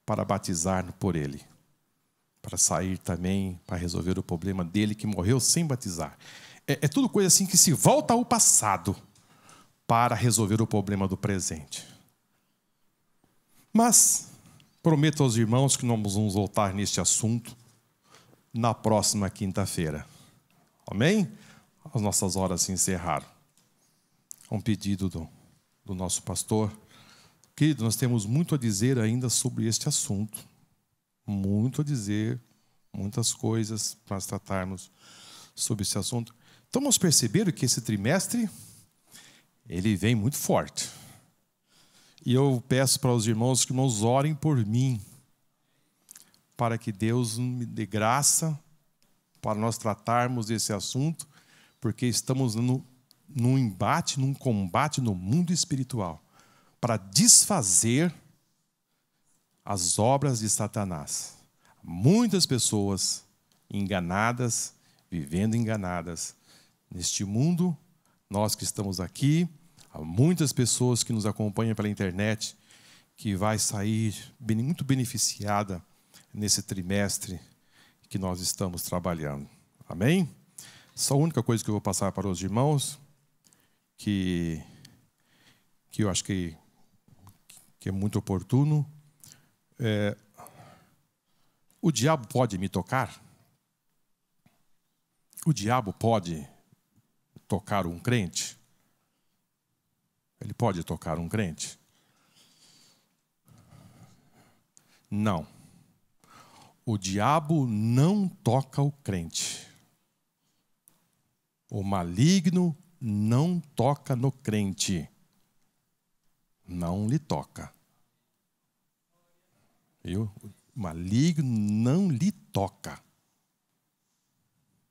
para batizar por ele, para sair também, para resolver o problema dele que morreu sem batizar. É tudo coisa assim que se volta ao passado para resolver o problema do presente. Mas prometo aos irmãos que nós vamos voltar neste assunto na próxima quinta-feira. Amém? As nossas horas se encerraram. Um pedido do nosso pastor. Querido, nós temos muito a dizer ainda sobre este assunto. Muito a dizer, muitas coisas para nós tratarmos sobre esse assunto. Então, vamos perceber que esse trimestre, ele vem muito forte. E eu peço para os irmãos que irmãos orem por mim, para que Deus me dê graça para nós tratarmos desse assunto, porque estamos num embate, num combate no mundo espiritual para desfazer as obras de Satanás. Muitas pessoas enganadas, vivendo enganadas neste mundo. Nós que estamos aqui, há muitas pessoas que nos acompanham pela internet que vai sair muito beneficiada nesse trimestre que nós estamos trabalhando. Amém? Só a única coisa que eu vou passar para os irmãos, que eu acho que é muito oportuno. O diabo pode me tocar? O diabo pode tocar um crente? Ele pode tocar um crente? Não. O diabo não toca o crente. O maligno não toca no crente. Não lhe toca. Viu? O maligno não lhe toca.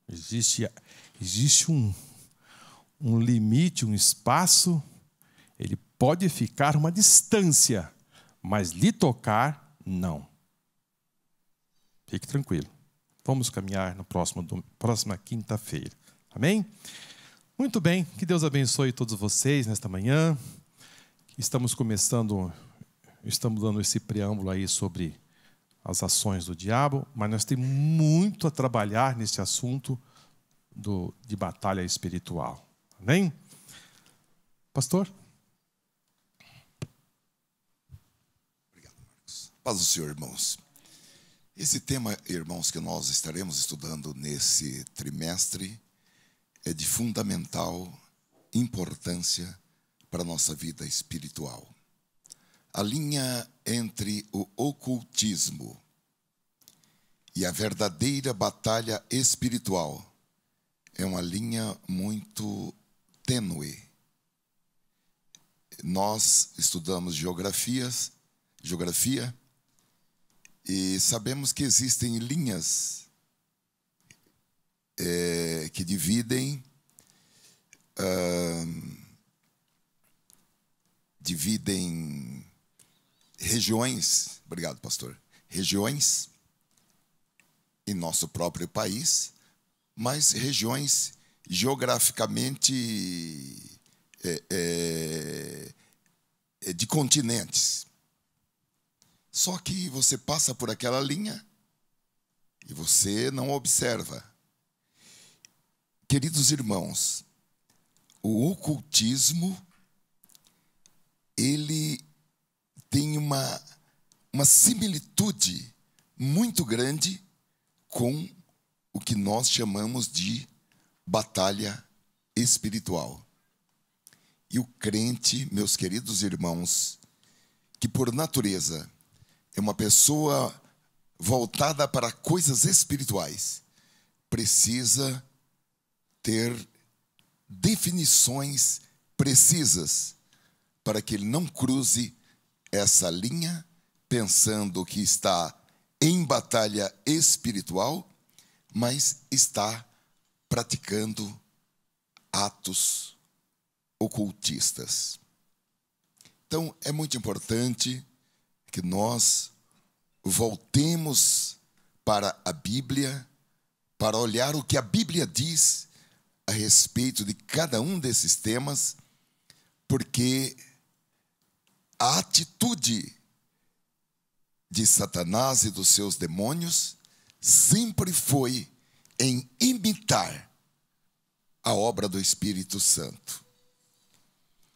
Existe um limite, um espaço. Ele pode ficar uma distância, mas lhe tocar, não. Fique tranquilo. Vamos caminhar na próxima quinta-feira. Amém? Muito bem. Que Deus abençoe todos vocês nesta manhã. Estamos dando esse preâmbulo aí sobre as ações do diabo, mas nós temos muito a trabalhar nesse assunto de batalha espiritual. Amém? Pastor?
Obrigado, Marcos. Paz do Senhor, irmãos. Esse tema, irmãos, que nós estaremos estudando nesse trimestre é de fundamental importância para a nossa vida espiritual. A linha entre o ocultismo e a verdadeira batalha espiritual é uma linha muito tênue. Nós estudamos geografia e sabemos que existem linhas que dividem regiões, obrigado, pastor, regiões em nosso próprio país, mas regiões geograficamente de continentes. Só que você passa por aquela linha e você não observa. Queridos irmãos, o ocultismo, ele tem uma similitude muito grande com o que nós chamamos de batalha espiritual. E o crente, meus queridos irmãos, que por natureza é uma pessoa voltada para coisas espirituais, precisa ter definições precisas para que ele não cruze essa linha pensando que está em batalha espiritual, mas está praticando atos ocultistas. Então, é muito importante que nós voltemos para a Bíblia, para olhar o que a Bíblia diz a respeito de cada um desses temas, porque a atitude de Satanás e dos seus demônios sempre foi em imitar a obra do Espírito Santo.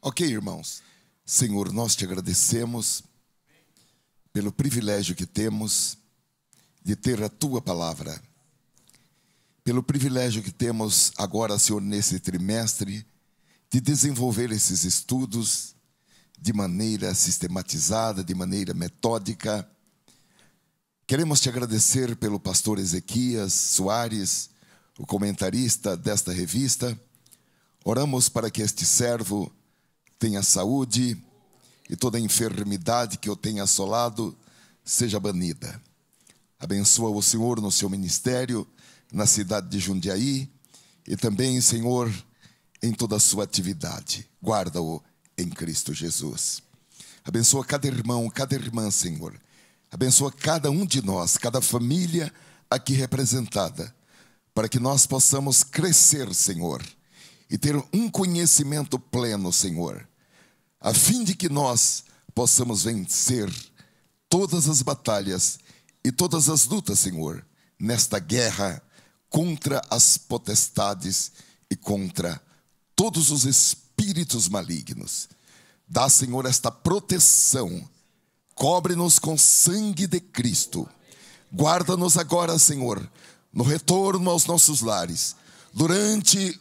Ok, irmãos? Senhor, nós te agradecemos pelo privilégio que temos de ter a tua palavra, pelo privilégio que temos agora, Senhor, nesse trimestre, de desenvolver esses estudos de maneira sistematizada, de maneira metódica. Queremos te agradecer pelo pastor Ezequias Soares, o comentarista desta revista. Oramos para que este servo tenha saúde e toda a enfermidade que o tenha assolado seja banida. Abençoa o Senhor no seu ministério, na cidade de Jundiaí, e também, Senhor, em toda a sua atividade. Guarda-o em Cristo Jesus. Abençoa cada irmão, cada irmã, Senhor. Abençoa cada um de nós, cada família aqui representada, para que nós possamos crescer, Senhor, e ter um conhecimento pleno, Senhor, a fim de que nós possamos vencer todas as batalhas e todas as lutas, Senhor, nesta guerra contra as potestades e contra todos os espíritos malignos. Dá, Senhor, esta proteção. Cobre-nos com sangue de Cristo. Guarda-nos agora, Senhor, no retorno aos nossos lares, durante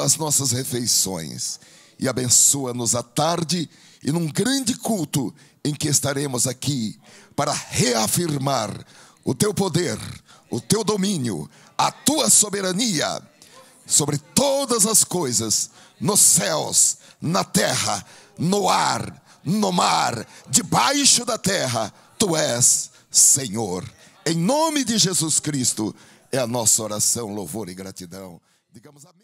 as nossas refeições. E abençoa-nos à tarde e num grande culto em que estaremos aqui para reafirmar o Teu poder, o Teu domínio, a Tua soberania sobre todas as coisas, nos céus, na terra, no ar, no mar, debaixo da terra. Tu és Senhor. Em nome de Jesus Cristo é a nossa oração, louvor e gratidão. Digamos amém.